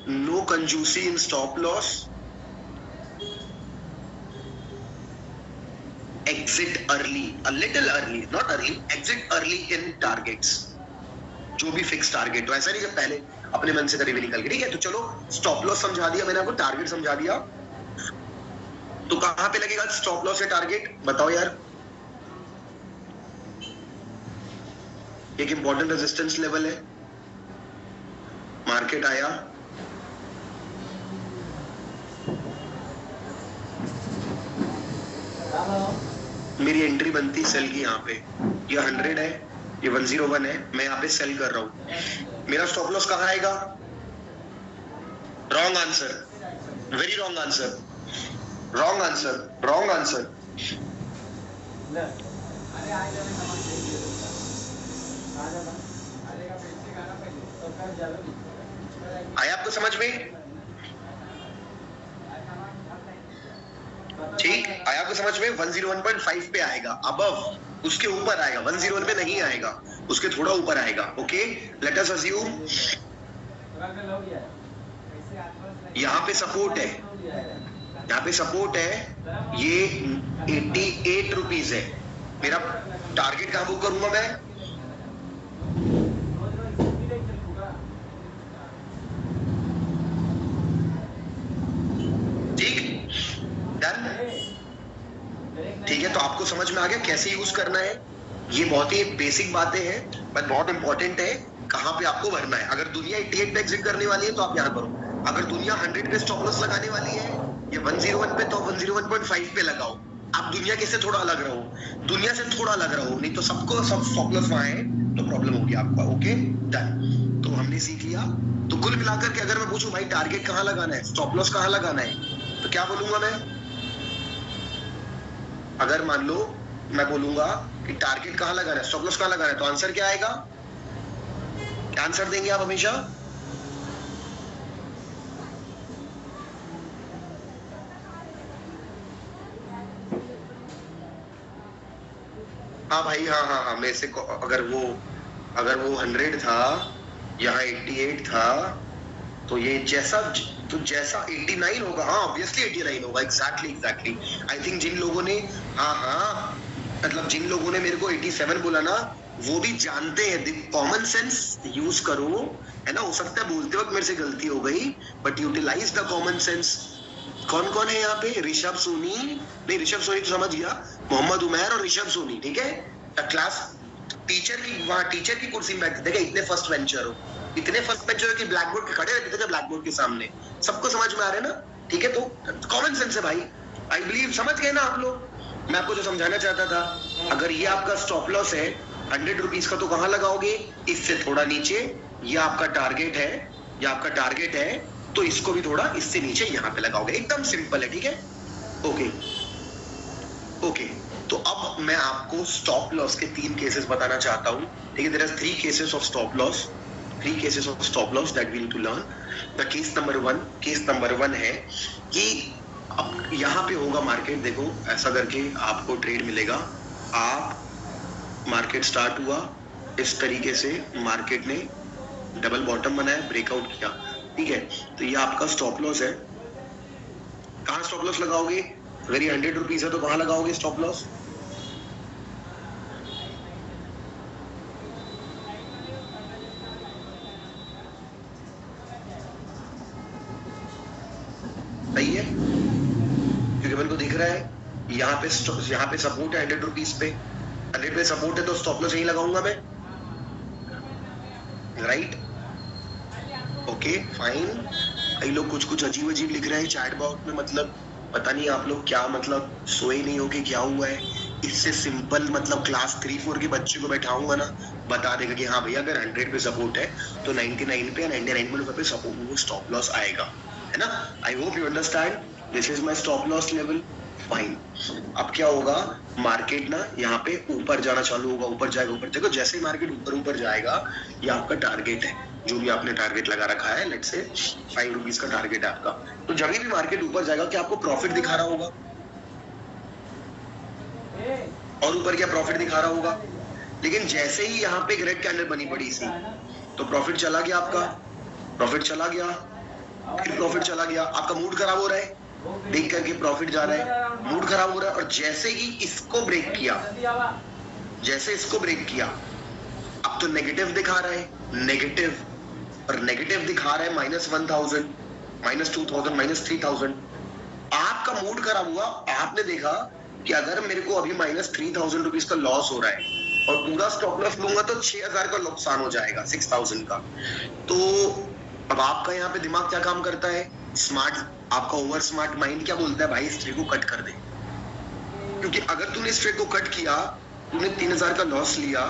no कंजूसी in stop loss, exit early, a little early, not early, exit early in targets, जो भी फिक्स टारगेट हो। ऐसा नहीं कि पहले अपने मन से कभी भी निकल गए, ठीक है? तो चलो स्टॉप लॉस समझा दिया मैंने आपको, टारगेट समझा दिया, तो कहां पे लगेगा स्टॉप लॉस या टारगेट? बताओ यार। एक इंपॉर्टेंट रेजिस्टेंस लेवल है, मार्केट आया, मेरी एंट्री बनती सेल की यहाँ पे, ये 100 है, ये 101 है, मैं यहाँ पे सेल कर रहा हूँ। मेरा स्टॉप लॉस कहाँ आएगा? Wrong answer, very wrong answer, wrong answer, wrong answer. आया आपको समझ में? ठीक आया आपको समझ में? 101.5 पे आएगा, अबव, उसके ऊपर आएगा, 101 पे नहीं आएगा, उसके थोड़ा ऊपर आएगा। ओके, लेट अस अज्यूम यहाँ पे सपोर्ट है, यहाँ पे सपोर्ट है, ये 88 रुपीज है। मेरा टारगेट कहाँ बुक करूंगा मैं? ठीक है, तो आपको समझ में आ गया कैसे यूज करना है। ये बहुत ही बेसिक बातें हैं, बट बहुत इंपॉर्टेंट है कहां पे आपको भरना है। अगर दुनिया 88 पे एग्जिट करने वाली है तो आप यहाँ करो, अगर दुनिया 100 पे स्टॉप लॉस लगाने वाली है या 101 पे, तो 101.5 पे लगाओ। आप दुनिया के से थोड़ा अलग रहो, दुनिया से थोड़ा अलग रहो, नहीं तो सबको सब स्टॉप लॉस वहां है तो प्रॉब्लम होगी आपका। ओके डन, तो हमने सीख लिया। तो कुल मिलाकर के अगर मैं पूछूं भाई टारगेट कहाँ लगाना है, स्टॉप लॉस कहाँ लगाना है, तो क्या बोलूंगा मैं? अगर मान लो मैं बोलूंगा कि टारगेट कहां लगाना है, स्टॉप लॉस कहां लगाना है, तो आंसर क्या आएगा? क्या आंसर देंगे आप हमेशा? हाँ भाई, हाँ हाँ हाँ, मेरे से अगर वो 100 था, यहाँ 88 था, तो ये जैसा 89 होगा। हाँ ऑब्वियसली 89 होगा, एग्जैक्टली। आई थिंक जिन लोगों ने मतलब जिन लोगों ने मेरे को 87 बोला ना, वो भी जानते हैं। कॉमन सेंस यूज करो, है ना? हो सकता है बोलते वक्त मेरे से गलती हो गई, but utilise the common sense. कौन कौन है यहाँ पे? ऋषभ सोनी, नहीं ऋषभ सोनी तो समझ गया, मोहम्मद उमैर और ऋषभ सोनी, ठीक है? क्लास टीचर की, वहां टीचर की कुर्सी में बैठते थे, इतने फर्स्ट बेंचर हो, इतने फर्स्ट बेंचर हो कि ब्लैक बोर्ड पे खड़े रहते थे, ब्लैक बोर्ड के सामने। सबको समझ में आ रहा है ना? ठीक है, तो कॉमन सेंस है भाई, आई बिलीव समझ गए ना आप लोग। मैं आपको जो समझाना चाहता था, अगर ये आपका स्टॉप लॉस है 100 रुपीज का, तो कहां लगाओगे? इससे थोड़ा नीचे। ये आपका टारगेट है, या आपका टारगेट है तो इसको भी थोड़ा इससे नीचे यहाँ पे लगाओगे, एकदम सिंपल है, ठीक है। ओके ओके, तो अब मैं आपको स्टॉप लॉस के 3 केसेस बताना चाहता हूँ, ठीक है। There are 3 cases of stop loss, 3 cases of stop loss that we need to learn. The case number 1 है कि अब यहाँ पे होगा मार्केट, देखो ऐसा करके आपको ट्रेड मिलेगा। आप मार्केट स्टार्ट हुआ इस तरीके से, मार्केट ने डबल बॉटम बनाया, ब्रेकआउट किया, ठीक है। तो ये आपका स्टॉप लॉस है। कहाँ स्टॉप लॉस लगाओगे? अगर ये 100 रुपीज है तो कहाँ लगाओगे स्टॉप लॉस? सही है, क्योंकि मेरे को दिख रहा है यहाँ पे सपोर्ट है 100 रुपीज पे, 100 पे सपोर्ट है तो स्टॉप लॉस यही लगाऊंगा मैं, राइट। Okay fine. कई लोग कुछ अजीब अजीब लिख रहे हैं चैट बॉक्स में, मतलब पता नहीं आप लोग क्या, मतलब सोए नहीं हो कि क्या हुआ है। इससे सिंपल मतलब क्लास 3-4 के बच्चे को बैठाऊंगा ना, बता देगा कि हाँ भैया अगर 100 पे सपोर्ट है तो 99 पे, 99.5 पे सपोर्ट, वो स्टॉप लॉस आएगा, है ना। आई hope you understand, this is my stop loss level, fine. अब क्या होगा, मार्केट ना यहाँ पे ऊपर जाना चालू होगा, ऊपर जाएगा, जैसे ही मार्केट ऊपर जाएगा, ये आपका टारगेट है, जो भी आपने टारगेट लगा रखा है, लेट्स से 5 रुपीज का टारगेट है आपका। तो जब भी मार्केट ऊपर जाएगा क्या आपको प्रॉफिट दिखा रहा होगा, और ऊपर क्या प्रॉफिट दिखा रहा होगा। लेकिन जैसे ही यहाँ पे एक रेड कैंडल बनी बड़ी सी, तो प्रॉफिट चला गया आपका, प्रॉफिट चला गया, फिर प्रॉफिट चला गया। आपका मूड खराब हो रहा है देख करके, प्रॉफिट जा रहा है, मूड खराब हो रहा है। और जैसे ही इसको ब्रेक किया, जैसे इसको ब्रेक किया, अब तो नेगेटिव दिखा रहा है, नेगेटिव, और नेगेटिव दिखा रहा है -1000, -2000, -3000। आपका मूड खराब हुआ, आपने देखा कि अगर मेरे को अभी -3000 रुपीज का लॉस हो रहा है और पूरा स्टॉप लॉस लूंगा तो 6000 का नुकसान हो जाएगा, 6000 का। तो अब आपका यहाँ पे दिमाग क्या काम करता है, स्मार्ट, आपका ओवर स्मार्ट माइंड क्या बोलता है, भाई इस ट्रेड को कट कर दे। क्योंकि अगर तूने इस ट्रेड को कट किया, तूने 3000 का लॉस लिया,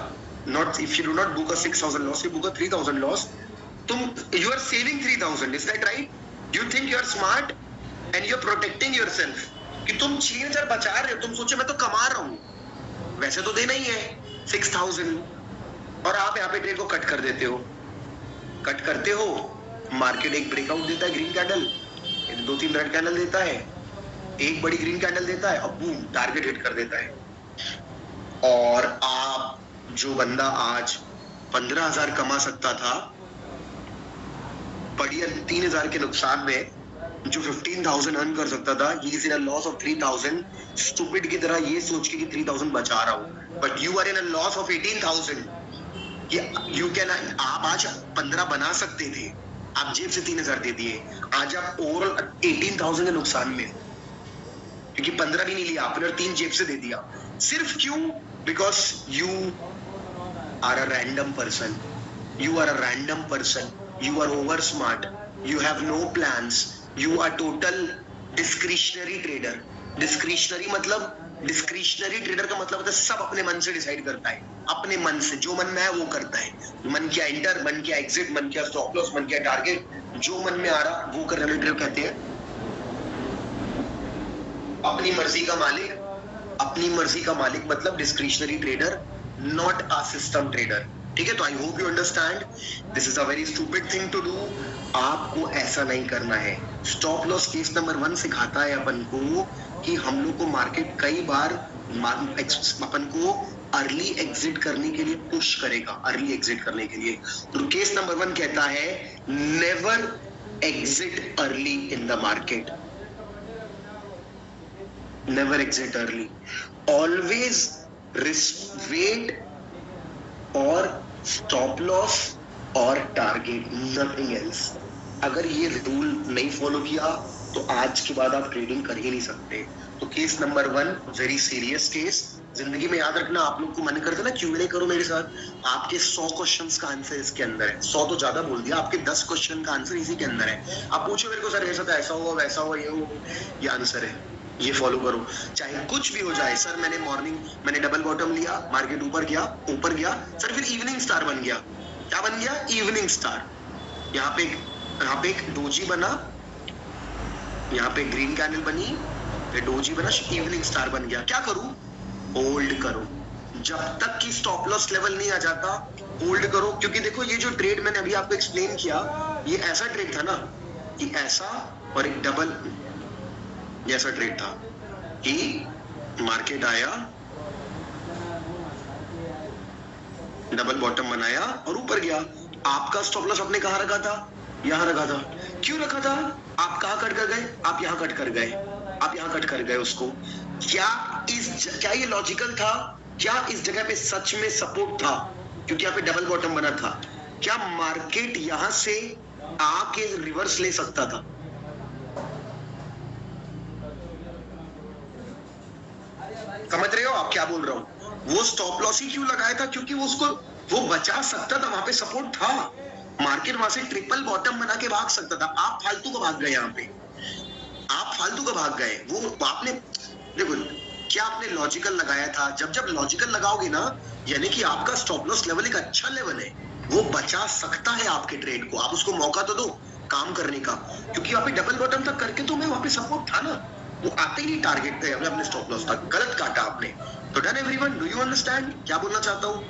not if you do not book a 6000 loss, you book a 3000 loss, तुम you are saving 3000, is that right? You think you are smart and you are protecting yourself कि तुम 6000 बचा रहे हो, तुम सोचे मैं तो कमा रहा हूं, वैसे तो देना ही है 6000, और आप यहाँ पे ट्रेड को कट कर देते हो। कट करते हो, मार्केट एक ब्रेकआउट देता है, ग्रीन कैंडल, 2-3 रेड कैंडल देता है, एक बड़ी ग्रीन कैंडल देता है, और बूम टारगेट हिट कर देता है। और आप, जो बंदा आज 15,000 कमा सकता था बढ़िया 3,000 के नुकसान में, जो 15,000 अर्न कर सकता था, he is in a loss of 3,000, stupid की तरह ये सोच के कि 3,000 बचा रहा हूं, but you are in a loss of 18,000। You can, आप आज 15 बना सकते थे, आप जेब से 3,000 दे दिए, आज आप ओवरऑल 18,000 के नुकसान में, क्योंकि 15 भी नहीं लिया आपने और 3 जेब से दे दिया। सिर्फ क्यों? Because you are a random person, you are a random person, you are over smart, you have no plans, you are total discretionary trader. Discretionary मतलब, डिस्क्रिशनरी ट्रेडर का मतलब होता है सब अपने मन से डिसाइड करता है, अपने मन से जो मन में है वो करता है। मन क्या एंटर, मन क्या एग्जिट, मन क्या स्टॉप लॉस, मन क्या टारगेट, जो मन में आ रहा वो करने वाले ट्रेडर कहते हैं अपनी मर्जी का मालिक। अपनी मर्जी का मालिक मतलब discretionary trader, not a system trader, ठीक है। तो I hope you understand, this is a very stupid thing to do. आपको ऐसा नहीं करना है। स्टॉप लॉस केस नंबर 1 सिखाता है अपन को कि हम लोग को मार्केट कई बार अपन को अर्ली एग्जिट करने के लिए पुश करेगा, अर्ली एग्जिट करने के लिए। तो केस नंबर 1 कहता है never exit early in the market, never exit early, always wait और स्टॉप लॉस और टारगेट, नथिंग एल्स। अगर ये रूल नहीं फॉलो किया तो आज के बाद आप ट्रेडिंग कर ही नहीं सकते। तो case number 1 very serious case, जिंदगी में याद रखना। आप लोग को मन करता है ना Q&A करो मेरे साथ, आपके 100 क्वेश्चंस का आंसर इसके अंदर है। 100 तो ज्यादा बोल दिया, आपके 10 क्वेश्चन का आंसर इसी के अंदर है। आप पूछो मेरे को सर ऐसा था, ऐसा हुआ, वैसा हुआ, ये हुआ, ये आंसर है, ये फॉलो करो, चाहे कुछ भी हो जाए। सर मैंने डबल बॉटम लिया, मार्केट ऊपर गया सर, फिर इवनिंग स्टार बन गया। क्या बन गया? Evening star. यहाँ पे यहाँ पे एक डोजी बना, यहाँ पे ग्रीन कैंडल बनी, फिर डोजी बना, इवनिंग स्टार बन गया। क्या करूं? होल्ड करो, जब तक कि स्टॉप लॉस लेवल नहीं आ जाता होल्ड करो। क्योंकि देखो ये जो ट्रेड मैंने अभी आपको एक्सप्लेन किया, ये ऐसा ट्रेड था ना कि ऐसा और एक डबल जैसा ट्रेड था कि मार्केट आया, डबल बॉटम बनाया और ऊपर गया। आपका स्टॉप लॉस आपने कहां रखा था? यहां रखा था। क्यों रखा था? आप कहां कट कर गए? आप यहां कट कर गए, आप यहां कट कर गए उसको। क्या ये लॉजिकल था? क्या इस जगह पे सच में सपोर्ट था? क्योंकि यहाँ पे डबल बॉटम बना था। क्या मार्केट यहां से आके रिवर्स ले सकता था? समझ रहे हो आप क्या बोल रहा हूं? वो स्टॉप लॉस ही क्यों लगाया था? क्योंकि वो बचा सकता था, वहां पे सपोर्ट था। मार्केट वहां से ट्रिपल बॉटम बना के भाग सकता था। आप फालतू को भाग गए, यहाँ पे आप फालतू को भाग गए। वो आपने देखो क्या आपने लॉजिकल लगाया था। जब लॉजिकल लगाओगे ना, यानी कि आपका स्टॉप लॉस लेवल एक अच्छा लेवल है, वो बचा सकता है आपके ट्रेड को। आप उसको मौका तो दो काम करने का। क्योंकि वहां पे डबल बॉटम तक करके तो मैं वहां पे सपोर्ट था ना, वो आते ही नहीं टारगेट पे अपने स्टॉप लॉस तक। गलत काटा आपने। तो done everyone, do you understand क्या बोलना चाहता हूँ?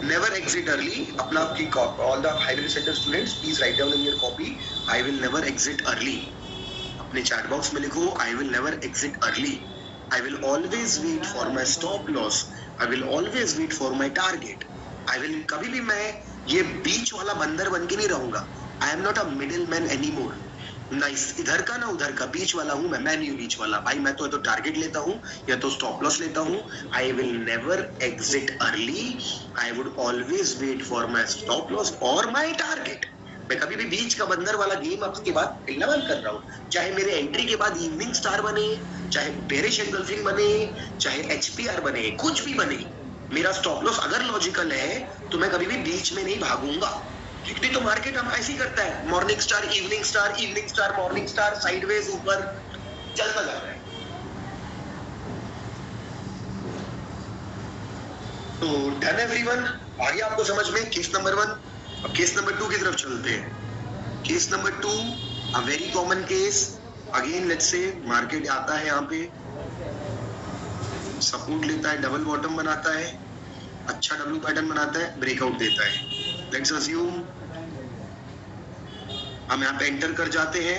Never exit early. अपना आपकी all the hybrid center students, please write down in your copy. I will never exit early. अपने चैट बॉक्स में लिखो I will never exit early. I will always wait for my stop loss. I will always wait for my target. I will कभी भी मैं ये बीच वाला बंदर बन के नहीं रहूंगा। I am not a middleman anymore. ना इधर का ना उधर का, बीच वाला हूं मैं नहीं हूं बीच वाला भाई। मैं तो टारगेट लेता हूं या तो स्टॉप लॉस लेता हूं। I will never exit early, I would always wait for my stop loss और माई टारगेट। मैं कभी भी बीच का बंदर वाला गेम अब के बाद खेलना बंद कर रहा हूं। चाहे मेरे एंट्री के बाद इवनिंग स्टार बने, चाहे बेरिश एंगल्फिंग बने, चाहे एचपीआर बने, कुछ भी बने, मेरा स्टॉप लॉस अगर लॉजिकल है तो मैं कभी भी बीच में नहीं भागूंगा। क्योंकि तो मार्केट हम ऐसे ही करता है, morning star, evening star, evening star, morning star, sideways ऊपर चलता जा रहा है। तो डन एवरीवन, आ गया आपको समझ में केस नंबर 1। अब केस नंबर 2 की तरफ चलते हैं। Case number 2, a very common case. Again let's say market आता है, यहाँ पे सपोर्ट लेता है, डबल बॉटम बनाता है, अच्छा डब्ल्यू पैटर्न बनाता है, ब्रेकआउट देता है। लेट्स अज्यूम हम यहाँ पे एंटर कर जाते हैं,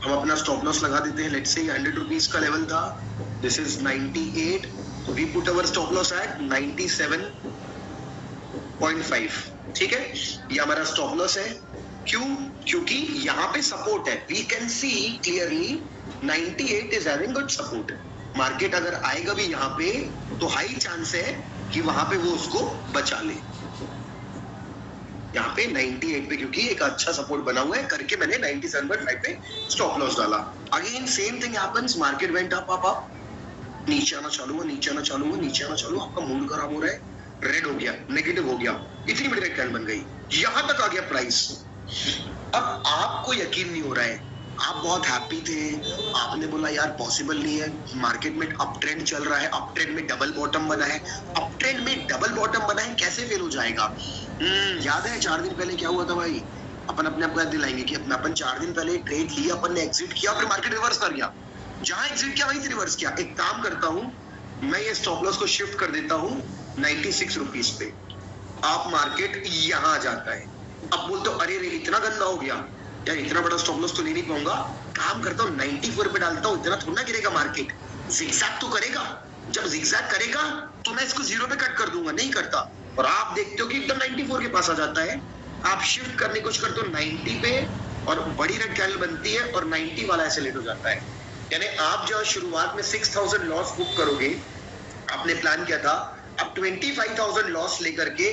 हम अपना स्टॉप लॉस लगा देते हैं। लेट्स से 100 रुपीज का लेवल था, दिस इज 98, तो we put our stop loss at 97.5। ठीक है, ये हमारा स्टॉप लॉस है। क्यों? क्योंकि यहाँ पे सपोर्ट है। We can see clearly 98 is having good support. Market अगर आएगा भी यहाँ पे तो हाई चांस है कि वहां पे वो उसको बचा ले। यहाँ पे 98 पे क्योंकि एक अच्छा सपोर्ट बना हुआ है करके मैंने 97.5 पे स्टॉप लॉस डाला। Again same thing happens, market went up, नीचे आना चालू हुआ, नीचे आना चालू हुआ, नीचे आना चालू हुआ, आपका मूड खराब हो रहा है, रेड हो गया, नेगेटिव हो गया, इतनी बड़ी रेड कैंडल बन गई, यहां तक आ गया प्राइस। अब आपको यकीन नहीं हो रहा है, आप बहुत हैप्पी थे, आपने बोला यार पॉसिबल नहीं है, मार्केट में अप ट्रेंड चल रहा है, अप ट्रेंड में डबल बॉटम बना है, अप ट्रेंड में डबल बॉटम बना है, कैसे फेल हो जाएगा। याद है 4 दिन पहले क्या हुआ था भाई? अपन अपने आपको याद दिलाएंगे कि अपन 4 दिन पहले ट्रेड लिया, अपन ने एग्जिट किया, फिर मार्केट रिवर्स कर गया। जहां एग्जिट किया वहीं से रिवर्स किया। एक काम करता हूं, मैं ये स्टॉप लॉस को शिफ्ट कर देता हूं 96 रुपीज पे। आप मार्केट यहां आ जाता है। अब बोलते हो अरे रे इतना गंदा हो गया यार, इतना बड़ा स्टॉप लॉस तो ले नहीं पाऊंगा, काम करता हूँ 94 पे डालता हूँ, इतना थोड़ा गिरेगा मार्केट, जिगजैग तो करेगा। जब जिगजैग करेगा तो मैं इसको 0 पे कट कर दूंगा, नहीं करता, और आप देखते हो कि एकदम 94 के पास आ जाता है। आप शिफ्ट करने की कोशिश करते हो 90 पे और बड़ी रेड कैंडल बनती है और 90 वाला ऐसे लेट हो जाता है। यानी आप जो शुरुआत में 6000 लॉस बुक करोगे, आपने प्लान किया था, अब 25,000 लॉस लेकर के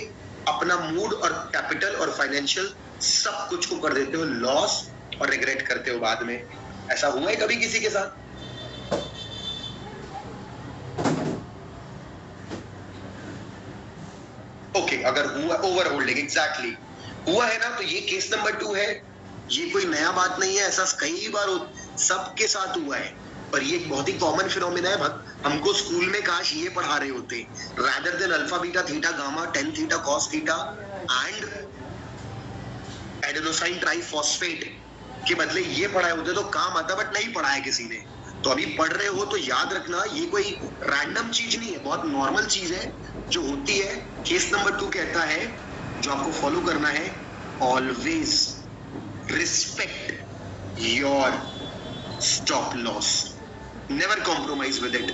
अपना मूड और कैपिटल और फाइनेंशियल सब कुछ को कर देते हो लॉस और रिग्रेट करते हो बाद में। ऐसा हुआ है कभी किसी के साथ? ओके, अगर हुआ ओवर होल्डिंग एग्जैक्टली हुआ है ना, तो ये केस नंबर 2 है। ये कोई नया बात नहीं है, ऐसा कई बार सबके साथ हुआ है, और ये एक बहुत ही कॉमन फिनोमेना है। हमको स्कूल में काश ये पढ़ा रहे होते, rather than alpha beta theta gamma tan theta cos theta and adenosine triphosphate के बदले ये पढ़ाए होते तो काम आता, बट नहीं पढ़ाया किसी ने। तो अभी पढ़ रहे हो तो याद रखना, ये कोई रैंडम चीज नहीं है, बहुत नॉर्मल चीज है जो होती है। केस नंबर 2 कहता है, जो आपको फॉलो करना है, always respect your stop loss, never compromise with it,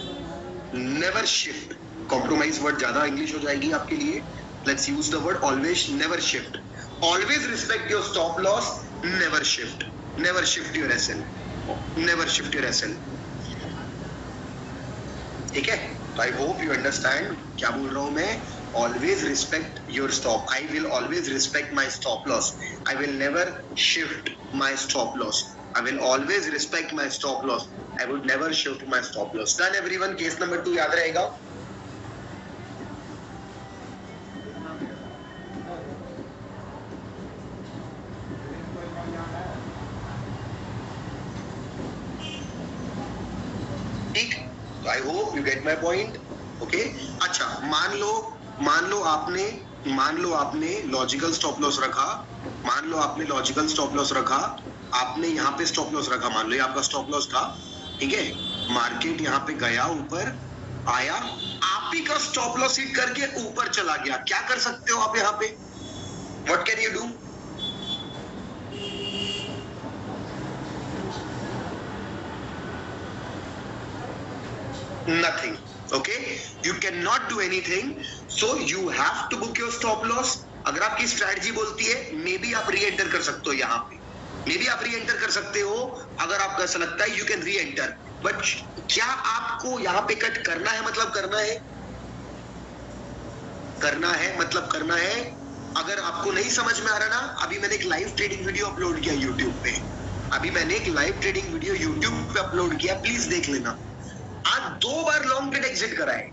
never shift. Compromise word ज्यादा इंग्लिश हो जाएगी आपके लिए, let's use the word always, never shift. Always respect your stop loss, never shift, never shift your SL, never shift your SL. ठीक है, तो I hope you understand क्या बोल रहा हूं मैं। Always respect your stop, I will always respect my stop loss, I will never shift my stop loss, I will always respect my stop loss. I would never shift my stop loss. Done everyone? Case number 2 याद रहेगा? ठीक? So I hope you get my point. Okay? अच्छा, मान लो आपने logical stop loss रखा, आपने यहाँ पे स्टॉप लॉस रखा, मान लो ये आपका स्टॉप लॉस था, ठीक है। मार्केट यहाँ पे गया, ऊपर आया, आप ही का स्टॉप लॉस हिट करके ऊपर चला गया, क्या कर सकते हो आप यहाँ पे? What can you do? Nothing. Okay, you can not do anything, so you have to book your stop loss. अगर आपकी स्ट्रैटेजी बोलती है मे बी आप री एंटर कर सकते हो, यहाँ पे मे बी आप री एंटर कर सकते हो, अगर आपको ऐसा लगता है यू कैन री एंटर, बट क्या आपको यहाँ पे कट करना है? मतलब करना है। अगर आपको नहीं समझ में आ रहा ना, अभी मैंने एक लाइव ट्रेडिंग वीडियो अपलोड किया यूट्यूब पे, प्लीज देख लेना। आज 2 बार लॉन्ग ट्रेड एग्जिट करा है,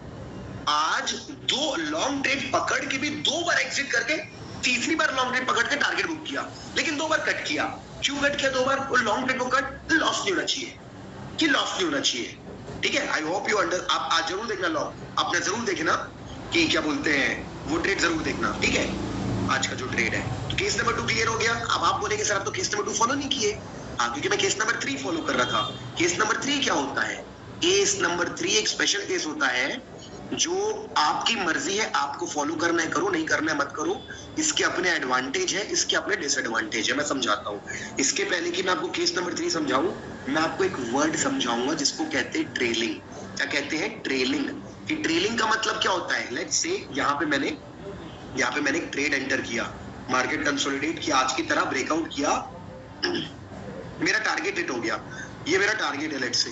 आज 2 लॉन्ग ट्रेड पकड़ के भी 2 बार एग्जिट करके, तीसरी बार लॉन्ग ट्रेड पकड़ के टारगेट बुक किया, लेकिन 2 बार कट किया। क्यों कट किया 2 बार? वो लॉन्ग ट्रेड को कट लॉस नहीं होना चाहिए, ठीक है। आई होप यू अंडर, आप आज जरूर देखना, आपने जरूर देखना कि क्या बोलते हैं, वो ट्रेड जरूर देखना, ठीक है, आज का जो ट्रेड है। तो केस नंबर 2 क्लियर हो गया। अब आप बोलेंगे सर आप तो केस नंबर 2 फॉलो नहीं किए। हाँ, क्योंकि मैं केस नंबर 3 फॉलो कर रहा था। केस नंबर 3 क्या होता है? केस नंबर 3 एक स्पेशल केस होता है, जो आपकी मर्जी है, आपको फॉलो करना है करो, नहीं करना है मत करो। इसके अपने एडवांटेज है, इसके अपने डिसएडवांटेज है, मैं समझाता हूँ। इसके पहले कि मैं आपको केस नंबर 3 समझाऊं, मैं आपको एक वर्ड समझाऊंगा जिसको कहते हैं ट्रेलिंग। क्या कहते हैं? ट्रेलिंग। कि ट्रेलिंग का मतलब क्या होता है? लेट्स से यहाँ पे मैंने एक ट्रेड एंटर किया, मार्केट कंसोलिडेट किया, आज की तरह ब्रेकआउट किया, मेरा टारगेट हिट हो गया। ये मेरा टारगेट है, लेट्स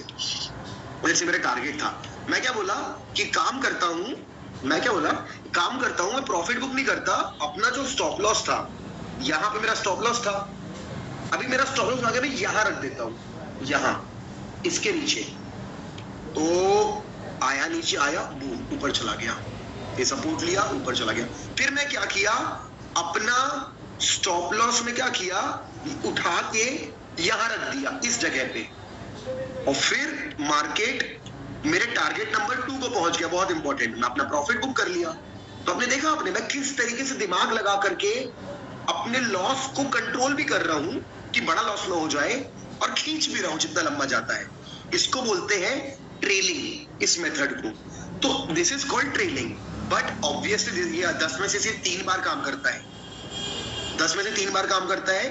से मेरा टारगेट था। मैं क्या बोला कि काम करता हूं, मैं प्रॉफिट बुक नहीं करता, अपना जो स्टॉप लॉस था, यहां पे मेरा स्टॉप लॉस था, अभी मेरा स्टॉप लॉस आगे मैं यहां रख देता हूं, यहां इसके नीचे, तो आया, नीचे आया, बूम, ऊपर चला गया, ये सपोर्ट लिया, ऊपर चला गया। फिर मैं क्या किया, अपना स्टॉप लॉस में क्या किया, उठा के यहां रख दिया, इस जगह पे, और फिर मार्केट मेरे टारगेट नंबर 2 को पहुंच गया। बहुत इंपॉर्टेंट, मैं अपना प्रॉफिट बुक कर लिया। तो आपने देखा, मैं किस तरीके से दिमाग लगा करके अपने लॉस को कंट्रोल भी कर रहा हूं कि बड़ा लॉस ना हो जाए, और खींच भी रहा हूं जितना लंबा जाता है। इसको बोलते हैं ट्रेलिंग, इस मेथड को। तो this is called trailing, but obviously ये 10 में से सिर्फ 3 बार काम करता है, 10 में से 3 बार काम करता है।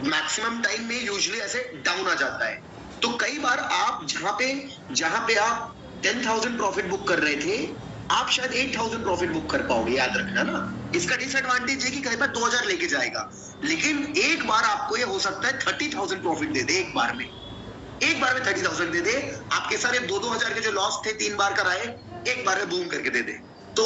मैक्सिमम टाइम में यूजुअली ऐसे डाउन आ जाता है। तो कई बार आप जहां पे आप 10,000 प्रॉफिट बुक कर रहे थे, आप शायद 8,000 प्रॉफिट बुक कर पाओगे, याद रखना ना। इसका डिसएडवांटेज है कि कई बार 2,000 लेके जाएगा, लेकिन एक बार आपको ये हो सकता है 30,000 प्रॉफिट दे दे, एक बार में 30,000 दे दे, आपके सारे 2,000 के जो लॉस थे 3 बार कराए, एक बार में बूम करके दे दे। तो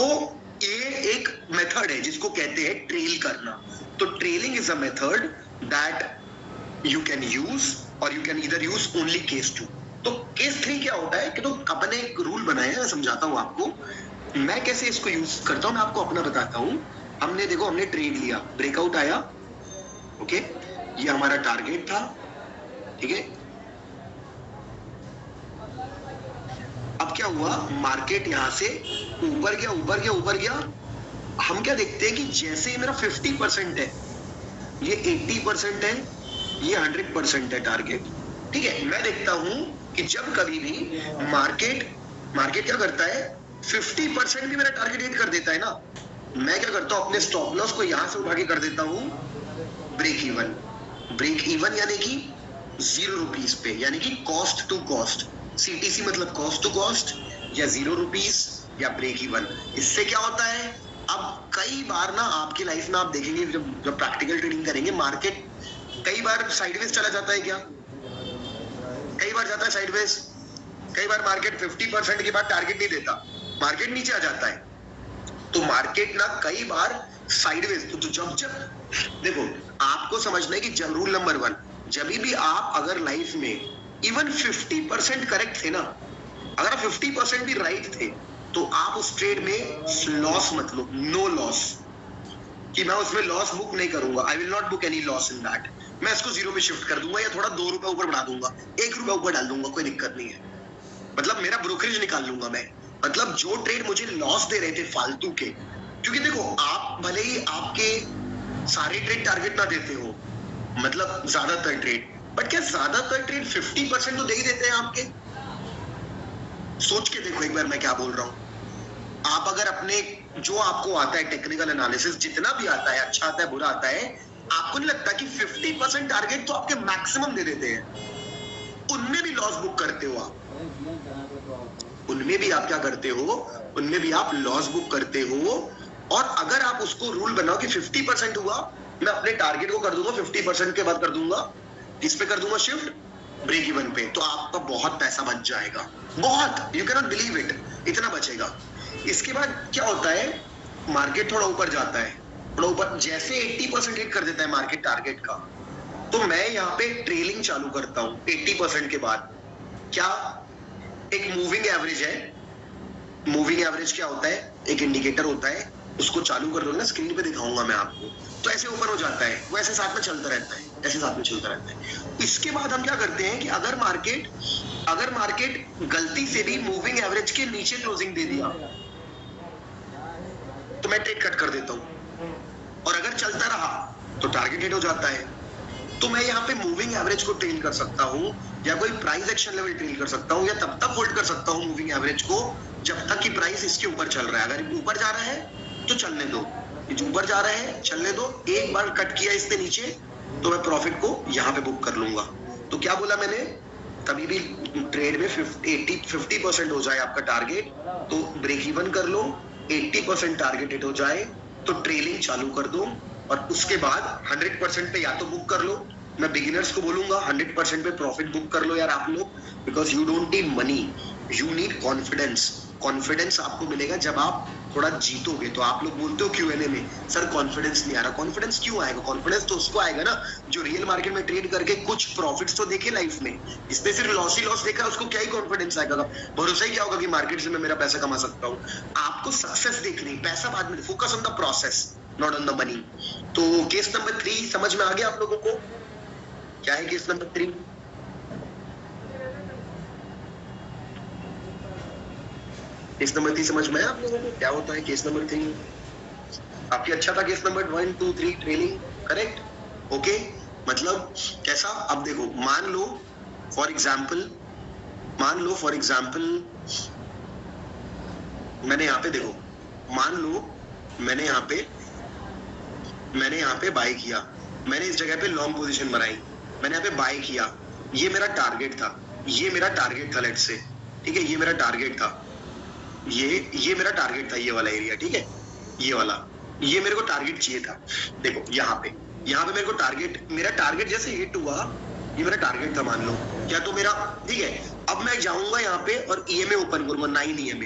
ये एक मेथड है जिसको कहते हैं ट्रेल करना। तो trailing is a method that you can use, और you can either use only case 2। तो केस 3 क्या होता है कि तो अपने एक रूल बनाया है, मैं समझाता हूं आपको, मैं कैसे इसको यूज करता हूं, मैं आपको अपना बताता हूं। हमने ट्रेड लिया, ब्रेकआउट आया, ओके, ये हमारा टारगेट था, ठीक है। अब क्या हुआ, मार्केट यहां से ऊपर गया, हम क्या देखते हैं कि जैसे ही मेरा 50% है, ये 80% है, ये 100% है टारगेट। ठीक है, मैं देखता हूं कि जब कभी भी मार्केट क्या करता है, 50% भी मेरा टारगेट हिट कर देता है ना, मैं क्या करता हूं, अपने स्टॉप लॉस को यहां से उठा के कर देता हूं ब्रेक इवन यानी कि 0 रुपीज पे, यानी कि कॉस्ट टू कॉस्ट, CTC मतलब कॉस्ट टू कॉस्ट, या 0 रुपीज या ब्रेक इवन। इससे क्या होता है, अब कई बार ना आपकी लाइफ में आप देखेंगे, जब प्रैक्टिकल ट्रेडिंग करेंगे, मार्केट कई बार साइडवेज चला जाता है, क्या कई बार जाता है साइडवेज, कई बार मार्केट 50% के बाद टारगेट नहीं देता, मार्केट नीचे आ जाता है। तो मार्केट ना कई बार साइडवेज, तो जब देखो, आपको समझना है कि जब रूल नंबर 1, जब भी आप अगर लाइफ में इवन 50% करेक्ट थे ना, अगर 50% भी राइट थे, तो आप उस ट्रेड में लॉस मत लो, नो लॉस, कि मैं उसमें लॉस बुक नहीं करूंगा, I will not book any loss in that, मैं इसको 0 में शिफ्ट कर दूंगा, या थोड़ा 2 रुपए ऊपर बढ़ा दूंगा, 1 रुपया ऊपर डाल दूंगा, कोई दिक्कत नहीं है, मतलब मेरा ब्रोकरेज निकाल लूंगा मैं। मतलब जो ट्रेड मुझे लॉस दे रहे थे फालतू के, क्योंकि देखो, आप भले ही आपके सारे ट्रेड टारगेट ना देते हो, मतलब ज्यादातर ट्रेड, बट क्या ज्यादातर ट्रेड 50% तो दे ही देते हैं आपके? सोच के देखो एक बार मैं क्या बोल रहा हूं। आप अगर अपने जो आपको आता है टेक्निकल एनालिसिस, जितना भी आता है, अच्छा आता है बुरा आता है, आपको नहीं लगता कि 50% टारगेट तो आपके मैक्सिमम दे देते हैं, उनमें भी लॉस बुक करते हो आप, उनमें भी आप क्या करते हो, उनमें भी आप लॉस बुक करते हो। और अगर आप उसको रूल बनाओ कि 50% हुआ, मैं अपने टारगेट को कर दूंगा 50% के बाद कर दूंगा, इस पे कर दूंगा शिफ्ट ब्रेक इवन पे, तो आपका बहुत पैसा बच जाएगा, बहुत, you can not believe it, इतना बचेगा। इसके बाद क्या होता है, मार्केट थोड़ा ऊपर जाता है, थोड़ा ऊपर, जैसे 80% हिट कर देता है मार्केट टारगेट का, तो मैं यहाँ पे ट्रेलिंग चालू करता हूँ 80% के बाद। क्या, एक मूविंग एवरेज है, मूविंग एवरेज क्या होता है, एक इंडिकेटर होता है, उसको चालू कर दूंगा, स्क्रीन पे दिखाऊंगा मैं आपको, तो ऐसे ऊपर हो जाता है, वो ऐसे साथ में चलता रहता है, ऐसे साथ में चलता रहता है। इसके बाद हम क्या करते हैं कि अगर मार्केट गलती से भी मूविंग एवरेज के नीचे क्लोजिंग दे दिया, तो मैं ट्रेड कट कर देता हूं, और अगर चलता रहा तो टारगेट हिट हो जाता है। तो मैं यहाँ पे मूविंग एवरेज को ट्रेल कर सकता हूँ, या कोई प्राइस एक्शन लेवल ट्रेल कर सकता हूँ, या तब तक होल्ड कर सकता हूँ मूविंग एवरेज को जब तक कि प्राइस इसके ऊपर चल रहा है। अगर ऊपर जा रहा है तो चलने दो, ऊपर जा रहा है चलने दो, एक बार कट किया इससे नीचे तो मैं प्रॉफिट को यहाँ पे बुक कर लूंगा। तो क्या बोला मैंने, कभी भी ट्रेड में 50% हो जाए आपका टारगेट तो ब्रेक इवन कर लो, 80% टारगेट हिट हो जाए तो ट्रेलिंग चालू कर दो, और उसके बाद 100% पे या तो बुक कर लो। मैं बिगिनर्स को बोलूंगा 100% पे प्रॉफिट बुक कर लो यार आप लोग, because you don't need money, you need confidence. Confidence आपको मिलेगा जब आप थोड़ा जीतोगे। तो आप लोग बोलते हो Q&A में, सर कॉन्फिडेंस नहीं आ रहा, कॉन्फिडेंस क्यों आएगा? कॉन्फिडेंस तो उसको आएगा ना जो रियल मार्केट में ट्रेड करके कुछ प्रॉफिट्स तो देखे लाइफ में, इसमें सिर्फ लॉस ही लॉस देखा, उसको क्या ही कॉन्फिडेंस आएगा? भरोसा ही क्या होगा कि मार्केट से मैं मेरा पैसा कमा सकता हूँ? आपको सक्सेस देखनी, पैसा बाद में, focus on the process not on the money. तो केस नंबर 3 समझ में आ गया आप लोगों को? क्या है केस नंबर 3? केस नंबर 3 समझ में आया आप लोगों को क्या होता है केस नंबर 3? आपकी अच्छा था case number 1 2 3 trailing, correct, okay. मतलब कैसा, अब देखो, मान लो फॉर एग्जांपल मैंने यहाँ पे, देखो मान लो मैंने यहाँ पे बाय किया, मैंने इस जगह पे लॉन्ग पोजीशन बनाई, मैंने यहाँ पे बाय किया, ये मेरा टारगेट था, लेट्स से, ठीक है, ये मेरा टारगेट था, ये मेरा टारगेट था, ये वाला एरिया, ठीक है, ये वाला, ये मेरे को टारगेट चाहिए था। देखो यहाँ पे मेरे को मेरा टारगेट जैसे हिट हुआ, ये मेरा टारगेट था मान लो, क्या तो मेरा, ठीक है। अब मैं जाऊंगा यहाँ पे और EMA ओपन करूंगा, 9 EMA,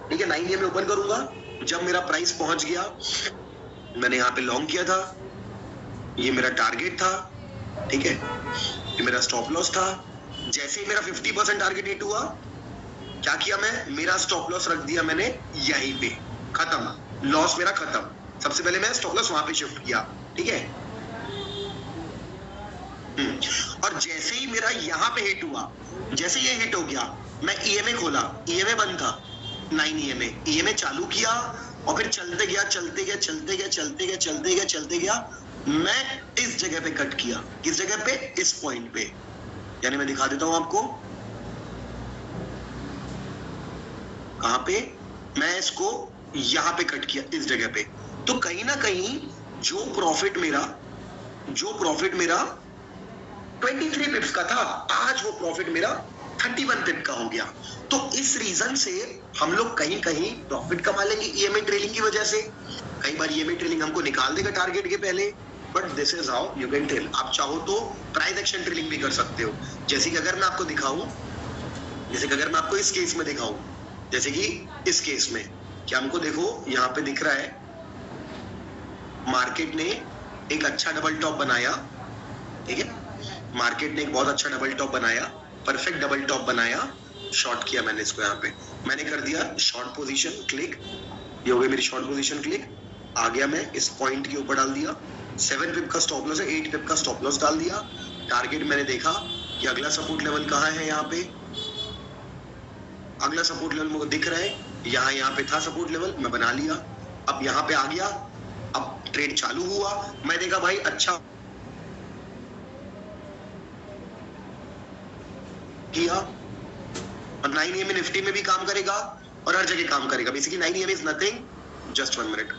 ठीक है, 9 EMA ओपन करूंगा। जब मेरा प्राइस पहुंच गया, मैंने यहाँ पे लॉन्ग किया था, ये मेरा टारगेट था, ठीक है, ये मेरा स्टॉप लॉस था। जैसे ही मेरा 50% टारगेट हिट हुआ, क्या किया मैं, मेरा स्टॉप लॉस रख दिया मैंने यहीं पे, खत्म, लॉस मेरा खत्म। सबसे पहले मैं स्टॉप लॉस वहां पे शिफ्ट किया, ठीक है। और जैसे ही मेरा यहाँ पे हिट हुआ, जैसे ये हिट हो गया, मैं EMA खोला, EMA बंद था, 9 EMA चालू किया, और फिर चलते गया, मैं इस जगह पे कट किया, किस जगह पे, इस पॉइंट पे, यानी मैं दिखा देता हूं आपको कहां पे, मैं इसको यहां पे कट किया इस जगह पे। तो कहीं ना कहीं जो प्रॉफिट मेरा 23 पिप्स का था, आज वो प्रॉफिट मेरा 31 पिप का हो गया। तो इस रीजन से हम लोग कहीं कहीं प्रॉफिट कमा लेंगे ईएमए ट्रेलिंग की वजह से। कई बार ईएमए ट्रेलिंग हमको निकाल देगा टारगेट के पहले, but this is how you can tell. आप चाहो तो प्राइस एक्शन ट्रेलिंग भी कर सकते हो। जैसे कि अगर मैं आपको दिखाऊं, जैसे कि अगर मैं आपको इस केस में दिखाऊं, जैसे कि इस केस में, क्या हमको देखो यहाँ पे दिख रहा है मार्केट ने एक अच्छा डबल टॉप बनाया, ठीक है, मार्केट ने एक बहुत अच्छा डबल टॉप बनाया, परफेक्ट डबल टॉप बनाया, शॉर्ट किया मैंने इसको, यहाँ पे मैंने कर दिया शॉर्ट पोजीशन क्लिक, ये हो गई मेरी शॉर्ट पोजीशन क्लिक। आ गया मैं इस पॉइंट के ऊपर डाल दिया, 7 पिप का स्टॉप लॉस है, 8 पिप का स्टॉप लॉस डाल दिया। टारगेट मैंने देखा कि अगला सपोर्ट लेवल कहाँ है, यहाँ पे अगला सपोर्ट लेवल मुझे दिख रहा है, यहाँ पे था सपोर्ट लेवल, मैं बना लिया। अब यहाँ पे आ गया, अब ट्रेड चालू हुआ, मैं देखा भाई अच्छा किया, और 9 EMA निफ्टी में भी काम करेगा और हर जगह काम करेगा। Basically 9 EMA is nothing, just 1 minute.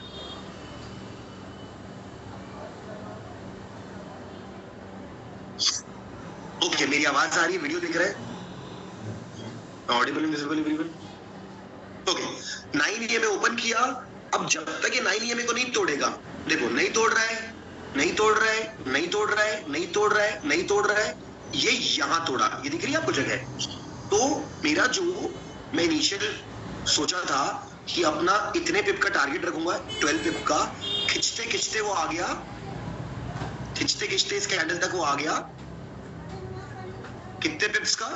Okay, मेरी आवाज आ रही है, वीडियो दिख रहा है, Audible visible everyone? Okay, 9 EMA open किया। अब जब तक ये 9 EMA को नहीं तोड़ेगा, देखो नहीं तोड़ रहा है, नहीं तोड़ रहा है, नहीं तोड़ रहा है, नहीं तोड़ रहा है, नहीं तोड़ रहा है, ये यहां तोड़ा, ये दिख रही है आपको जगह। तो मेरा जो मैं इनिशियल सोचा था कि अपना इतने पिप का टारगेट रखूंगा, 12 पिप का, खिंचते खिंचते वो आ गया, खिंचते खिंचते इस कैंडल तक वो आ गया, कितने पिप्स का,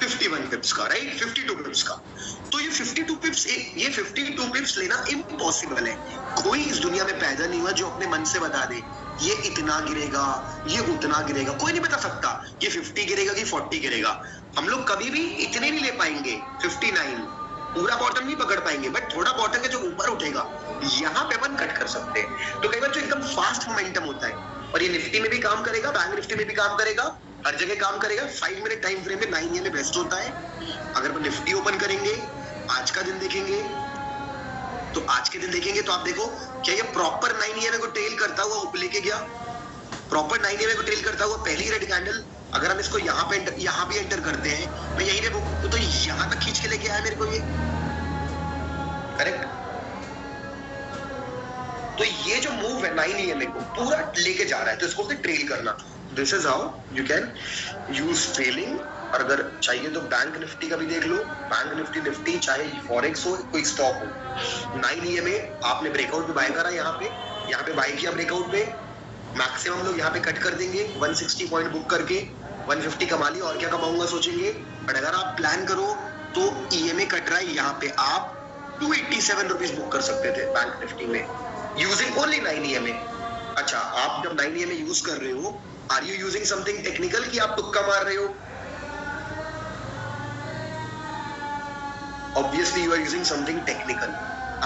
51 पिप्स का, राइट, 52 पिप्स का। तो ये 52 पिप्स, ये 52 पिप्स लेना इम्पॉसिबल है। कोई इस दुनिया में पैदा नहीं हुआ जो अपने मन से बता दे ये इतना गिरेगा, ये उतना गिरेगा, कोई नहीं बता सकता ये 50 गिरेगा कि 40 गिरेगा। हम लोग कभी भी इतने नहीं ले पाएंगे, 59 पूरा बॉटम नहीं पकड़ पाएंगे, बट थोड़ा बॉटम के जो ऊपर उठेगा यहाँ पे अपन कट कर सकते हैं। तो कई बार जो एकदम फास्ट मोमेंटम होता है, और ये निफ्टी में भी काम करेगा, बैंक निफ्टी में भी काम करेगा, हर जगह काम करेगा। 5 मिनट टाइम फ्रेम में 9 EMA बेस्ट होता है। अगर हम निफ्टी ओपन करेंगे, आज का दिन देखेंगे, तो आज के दिन देखेंगे तो आप देखो क्या ये प्रॉपर 9 EMA को टेल करता हुआ ऊपर लेके गया, प्रॉपर 9 EMA को टेल करता हुआ पहली रेड कैंडल। अगर हम इसको यहाँ पे यहाँ भी एंटर करते हैं, मैं यहीं पे तो यहाँ तक खींच के लेके आया मेरे को ये, करेक्ट। तो ये जो मूव है 9 EMA को पूरा लेके जा रहा है, तो इसको ट्रेल करना, this is how you can use trailing. और अगर चाहिए तो बैंक निफ्टी का भी देख लो, बैंक निफ्टी चाहे फॉरेक्स हो, कोई स्टॉक हो, 9 EMA आपने ब्रेकआउट पे बाय करा, यहाँ पे बाय किया ब्रेकआउट पे, मैक्सिमम लोग यहाँ पे कट कर देंगे 160 पॉइंट बुक करके, 150 कमा लिया, और क्या कमाऊंगा सोचेंगे। बट अगर आप प्लान करो तो EMA कट रहा है, यहाँ पे आप 287 रुपीज बुक कर सकते थे बैंक निफ्टी में, यूजिंग ओनली 9 EMA। अच्छा, आप जब 9 EMA यूज कर रहे हो, are you using something technical कि आप तुक्का मार रहे हो? Obviously you are using something technical.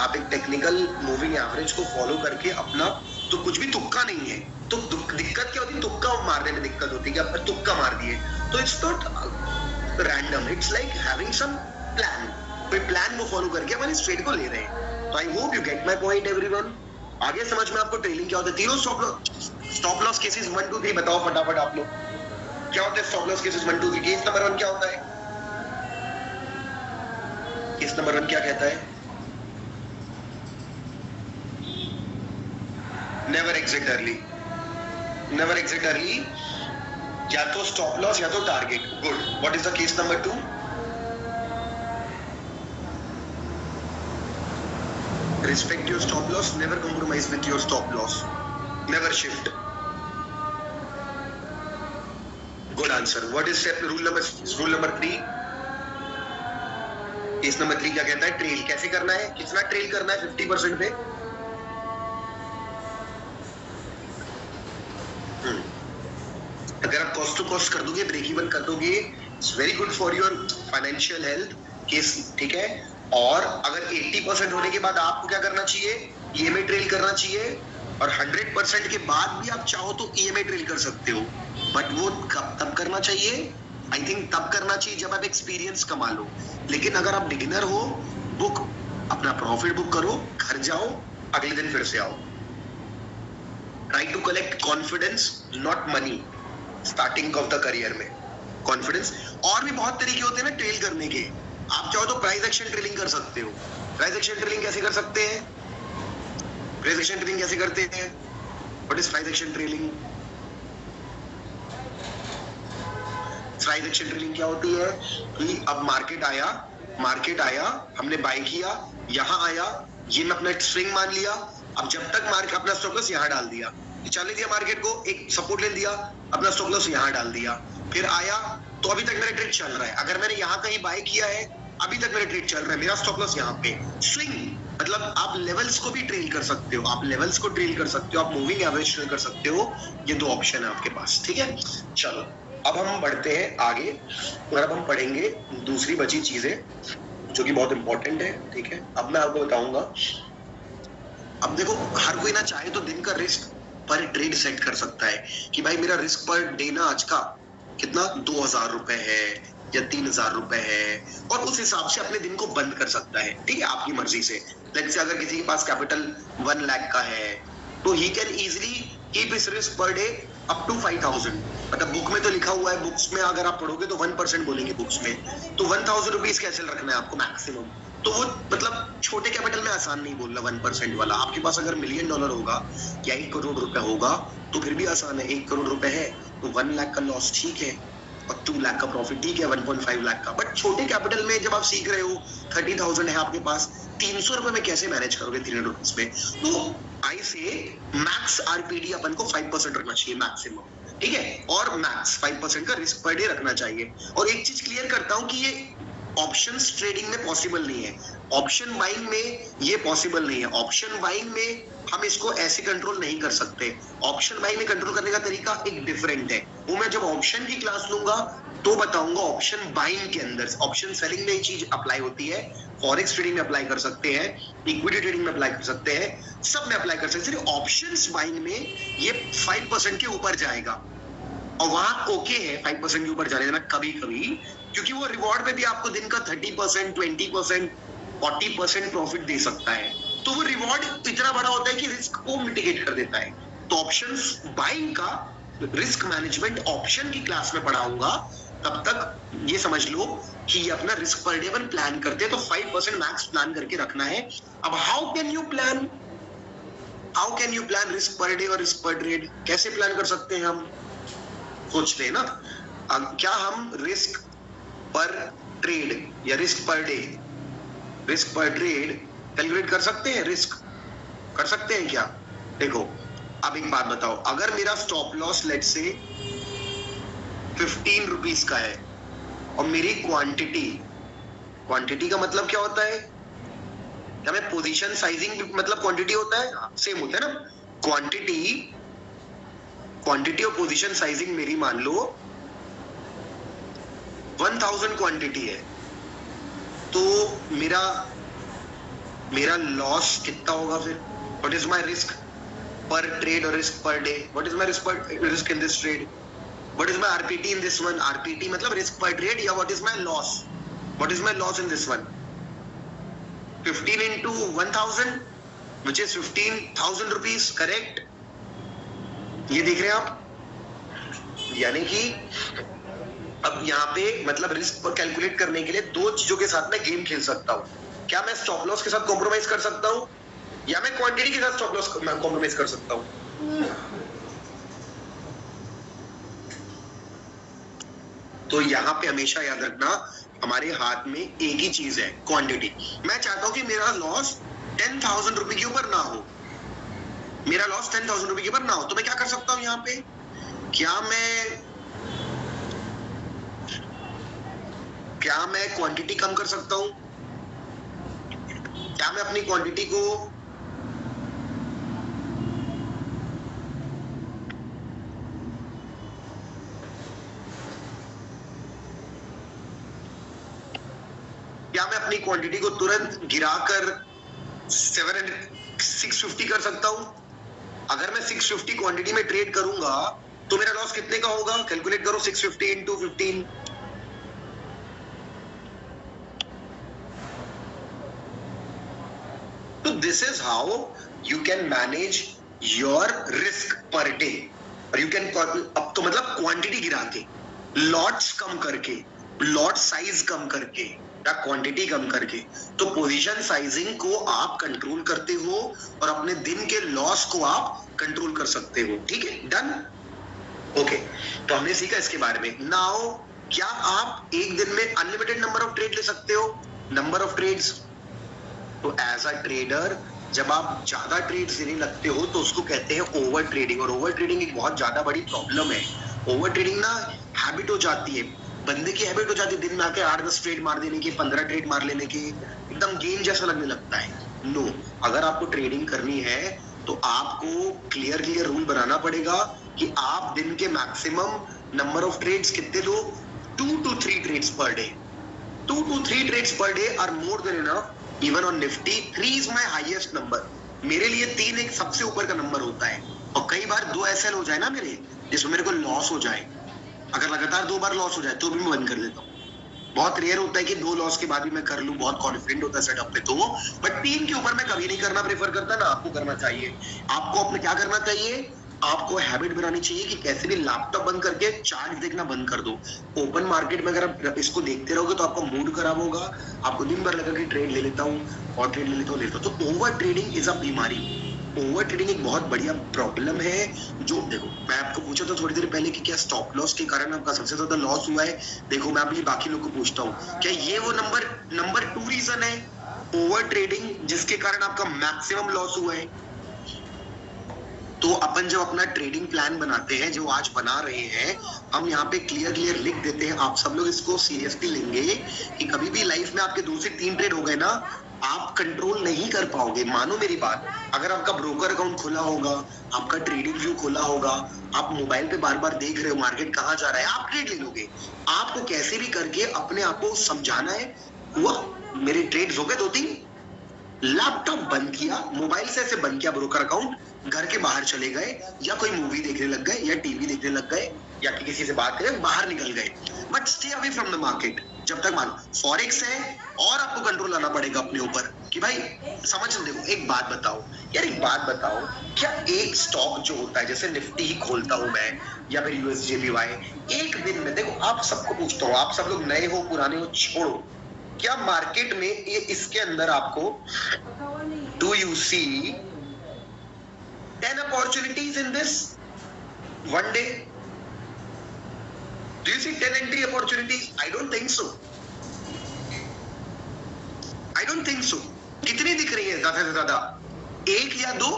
आप एक टेक्निकल मूविंग एवरेज को फॉलो करके अपना, तो कुछ भी तुक्का नहीं है। तो दिक्कत क्या होती है, तुक्का मारने में दिक्कत होती है कि आपने तुक्का मार दिए। तो it's not random, it's like having some plan, कोई प्लान को फॉलो करके अपन इस ट्रेड को ले रहे हैं। तो I hope you get my point everyone. आगे समझ में आपको ट्रेलिंग क्या होता है, तीनों स्टॉप लॉस केसेस 1 2 3 बताओ फटाफट आप लोग, क्या होता है stop loss cases 1 2 3? Case number 1 क्या होता है? केस नंबर 1 क्या कहता है? Never exit early, never exit early, या तो स्टॉप लॉस या तो target. Good. What is the case number 2? Respect your stop loss, never compromise with your stop loss, never shift. Good answer. What is step rule number 3? Case number 3 क्या कहता है? Trail कैसे करना है, कितना trail करना है 50% पे? अगर आप कॉस्ट टू कॉस्ट कर दोगे, ब्रेक इवन कर दोगे, it's very good for your financial health case, ठीक है। और अगर 80% होने के बाद आपको क्या करना चाहिए, ईएमआई ट्रेल करना चाहिए, और 100% के बाद भी आप चाहो तो ईएमआई ट्रेल कर सकते हो, बट वो कब तब करना चाहिए, आई थिंक तब करना चाहिए जब आप एक्सपीरियंस कमा लो। लेकिन अगर आप बिगिनर हो, बुक अपना प्रॉफिट बुक करो, घर जाओ, अगले दिन फिर से आओ। Try to collect confidence, not money, starting off the career में कॉन्फिडेंस। और भी बहुत तरीके होते हैं ना ट्रेल करने के, आप चाहो तो प्राइस एक्शन ट्रेलिंग कर सकते हो। प्राइस एक्शन ट्रेलिंग कैसे कर सकते हैं, प्राइस एक्शन ट्रेलिंग कैसे करते हैं, what is price action trailing? Price action trailing क्या होती है कि अब मार्केट आया, हमने बाय किया, यहाँ आया, ये मैं अपना स्विंग मान लिया, अब जब तक मार्केट अपना स्टॉप लॉस यहाँ डाल दिया, चलने दिया मार्केट को, एक सपोर्ट ले दिया, अपना स्टॉप लॉस यहाँ डाल दिया, फिर आया तो अभी तक मेरा ट्रेड चल रहा है। अगर मैंने यहाँ कहीं बाय किया है, अभी तक मेरा ट्रेड चल रहा है, मेरा स्टॉप लॉस यहाँ पे। स्विंग मतलब आप लेवल्स को भी ट्रेल कर सकते हो, आप लेवल्स को ट्रेल कर सकते हो, आप मूविंग एवरेज ट्रेल कर सकते हो। ये दो ऑप्शन है आपके पास, ठीक है। चलो अब हम बढ़ते हैं आगे और अब हम पढ़ेंगे दूसरी बची चीजें जो कि बहुत इंपॉर्टेंट है, ठीक है। अब मैं आपको बताऊंगा, अब देखो हर कोई ना चाहे तो दिन का रिस्क पर ट्रेड सेट कर सकता है कि भाई मेरा रिस्क पर डे ना आज का कितना 2000 रुपए है या 3000 रुपए है, और उस हिसाब से अपने दिन को बंद कर सकता है, ठीक है, आपकी मर्जी से। लेट्स से अगर किसी के पास कैपिटल 1 लाख का है तो he can easily keep his risk per day up to 5000। मतलब बुक में तो लिखा हुआ है, बुक्स में अगर आप पढ़ोगे तो 1% बोलेंगे बुक्स में, तो 1000 रुपीज कैसे रखना है आपको मैक्सिमम। तो वो मतलब छोटे कैपिटल में आसान नहीं बोल रहा 1% वाला। आपके पास अगर $1 मिलियन होगा या 1 करोड़ रुपए होगा तो फिर भी आसान है। 1 करोड़ रुपए है तो 1 लाख का लॉस ठीक है, और 2 लाख का प्रॉफिट ठीक है, 1.5 लाख का। बट छोटे कैपिटल में जब आप सीख रहे हो, 30,000 है आपके पास, 300 रुपए में कैसे मैनेज करोगे 300 रुपीज में? तो आई से मैक्स आरपीडी अपन को 5% रखना चाहिए मैक्सिमम, ठीक है, और मैक्स 5% का रिस्क पर डे रखना चाहिए। और एक चीज क्लियर करता हूं कि ये ऑप्शंस ट्रेडिंग में पॉसिबल नहीं है, ऑप्शन बाइंग में ये पॉसिबल नहीं है। ऑप्शन बाइंग में हम इसको ऐसे कंट्रोल नहीं कर सकते, ऑप्शन बाइंग में कंट्रोल करने का तरीका एक डिफरेंट है। वो मैं जब ऑप्शन की क्लास लूंगा तो बताऊंगा। ऑप्शन बाइंग के अंदर, ऑप्शन सेलिंग में ये चीज अप्लाई होती है, फॉरेक्स ट्रेडिंग में अप्लाई कर सकते हैं, इक्विटी ट्रेडिंग में अप्लाई कर सकते हैं, सब में अप्लाई कर सकते हैं। सिर्फ ऑप्शंस बाइंग में ये 5% के ऊपर जाएगा, और वहां ओके है 5% के ऊपर जाने देना कभी कभी, क्योंकि वो रिवॉर्ड में भी आपको दिन का 30%, 20%, 40% प्रॉफिट दे सकता है। तो वो रिवॉर्ड इतना बड़ा होता है कि रिस्क को मिटिगेट कर देता है। तो ऑप्शंस बाइंग का रिस्क मैनेजमेंट ऑप्शन की क्लास में पढ़ाऊंगा, तब तक ये समझ लो कि ये अपना रिस्क पर डे अपन प्लान करते हैं तो 5% मैक्स प्लान करके रखना है। अब how can you plan risk per day और रिस्क पर ट्रेड? कैसे प्लान कर सकते हैं हम? सोचते हैं ना, क्या हम रिस्क पर ट्रेड या रिस्क पर डे, रिस्क पर ट्रेड कैलकुलेट कर सकते हैं? रिस्क कर सकते हैं क्या? देखो अब एक बात बताओ, अगर मेरा स्टॉप लॉस लेट से 15 रुपीज का है और मेरी क्वांटिटी का मतलब क्या होता है? क्या मैं पोजीशन साइजिंग मतलब क्वांटिटी होता है? सेम होता है ना। क्वांटिटी और पोजीशन साइजिंग मेरी मान लो 1000 क्वांटिटी है, तो मेरा लॉस कितना होगा फिर? व्हाट इज माय रिस्क पर ट्रेड और risk per day? What is my risk in this trade? What is my RPT in this one? RPT मतलब रिस्क पर ट्रेड, या what is my loss? What is my loss in this one? 15 into 1000 which is 15,000 rupees, correct? ये देख रहे हैं आप? यानी कि अब यहाँ पे मतलब रिस्क पर कैलकुलेट करने के लिए दो चीजों के साथ मैं गेम खेल सकता हूँ। क्या मैं स्टॉप लॉस के साथ कॉम्प्रोमाइज कर सकता हूँ, या मैं क्वांटिटी के साथ स्टॉप लॉस कॉम्प्रोमाइज कर सकता हूँ? तो यहाँ पे हमेशा याद रखना, हमारे हाथ में एक ही चीज है, क्वांटिटी। मैं चाहता हूं कि मेरा लॉस 10,000 रुपए के ऊपर ना हो, मेरा लॉस 10,000 रुपए के ऊपर ना हो। तो मैं क्या कर सकता हूं यहाँ पे? क्या मैं क्वांटिटी कम कर सकता हूं? क्या मैं अपनी क्वांटिटी को क्या मैं अपनी क्वांटिटी को तुरंत गिराकर 650 कर सकता हूं? अगर मैं 650 क्वांटिटी में ट्रेड करूंगा तो मेरा लॉस कितने का होगा? कैलकुलेट करो, 650 इंटू 15। तो this is how you can manage your risk per day. और यू कैन, अब तो मतलब क्वांटिटी गिरा के, लॉट्स कम करके, लॉट साइज कम करके या क्वांटिटी कम करके, तो पोजीशन साइजिंग को आप कंट्रोल करते हो और अपने दिन के लॉस को आप कंट्रोल कर सकते हो। ठीक है, डन। ओके, तो हमने सीखा इसके बारे में। नाउ क्या आप एक दिन में अनलिमिटेड नंबर ऑफ ट्रेड ले सकते हो? Number of trades. तो एज अ ट्रेडर जब आप ज्यादा ट्रेड्स लेने लगते हो तो उसको कहते हैं ओवर ट्रेडिंग। और ओवर ट्रेडिंग एक बहुत ज्यादा बड़ी प्रॉब्लम है। ओवर ट्रेडिंग ना हैबिट हो जाती है, बंदे की हैबिट हो जाती है दिन में आके 8-10 ट्रेड मार देने की, 15 ट्रेड मार लेने की, एकदम गेम जैसा लगने लगता है। नो, अगर आपको ट्रेडिंग करनी है तो आपको क्लियर रूल बनाना पड़ेगा कि आप दिन के मैक्सिमम नंबर ऑफ ट्रेड्स कितने लो? 2 to 3 trades per day. 2 to 3 trades per day are more than enough. Even on Nifty 3 is my highest number. मेरे लिए 3 एक सबसे ऊपर का नंबर होता है। और कई बार 2 एसएल हो जाए ना मेरे, जिसमें मेरे को लॉस हो जाए, अगर लगातार 2 बार लॉस हो जाए तो भी मैं बंद कर देता हूँ। बहुत रेयर होता है कि 2 लॉस के बाद भी मैं कर लूं, बहुत कॉन्फिडेंट होता है सेटअप पे तो, बट 3 के ऊपर मैं कभी नहीं करना प्रेफर करता। ना आपको करना चाहिए। आपको अपने क्या करना चाहिए? आपको हैबिट बनानी चाहिए कि कैसे भी लैपटॉप बंद करके चार्ट देखना बंद कर दो। ओपन मार्केट में अगर आप इसको देखते रहोगे तो आपका मूड खराब होगा। आपको दिन भर लगा कि ट्रेड ले लेता हूँ और ट्रेड ले लेता हूँ। तो ओवर ट्रेडिंग इज अ बीमारी। ओवर ट्रेडिंग एक बहुत बढ़िया प्रॉब्लम है। जो देखो, मैं आपको पूछा था थोड़ी देर पहले कि क्या स्टॉप लॉस के कारण आपका सबसे ज्यादा लॉस हुआ है। देखो, मैं अभी बाकी लोग को पूछता हूँ, क्या ये वो नंबर 2 रीजन है ओवर ट्रेडिंग जिसके कारण आपका मैक्सिमम लॉस हुआ है? तो अपन जब अपना ट्रेडिंग प्लान बनाते हैं, जो आज बना रहे हैं, हम यहाँ पे क्लियर लिख देते हैं। आप सब लोग इसको सीरियसली लेंगे कि कभी भी लाइफ में आपके 2 से 3 ट्रेड हो गए ना, आप कंट्रोल नहीं कर पाओगे। मानो मेरी बात, अगर आपका ब्रोकर अकाउंट खुला होगा, आपका ट्रेडिंग व्यू खुला होगा, आप मोबाइल पे बार बार देख रहे हो मार्केट कहाँ जा रहा है, आप ट्रेड ले लोगे। आपको कैसे भी करके अपने आप को समझाना है, हुआ मेरे ट्रेड्स हो गए 2-3, लैपटॉप बंद किया, मोबाइल से ऐसे बंद किया ब्रोकर अकाउंट, घर के बाहर चले गए, या कोई मूवी देखने लग गए, या टीवी देखने लग गए, या किसी से बात करें, बाहर निकल गए, but stay away from the market. जब तक मानो फॉरेक्स है और आपको कंट्रोल लाना पड़ेगा अपने ऊपर कि भाई समझ। देखो, एक बात बताओ यार, एक बात बताओ, क्या एक स्टॉक जो होता है, जैसे निफ्टी ही खोलता हूं मैं या फिर यूएसजेपीवाई, एक दिन में, देखो आप सबको पूछता हूँ, आप सब लोग नए हो पुराने हो छोड़ो, क्या मार्केट में ये इसके अंदर आपको do you see 10 opportunities in this one day? Do you see 10 entry opportunities? I don't think so. I don't think so. कितनी दिख रही है ज्यादा से ज्यादा? 1 या 2।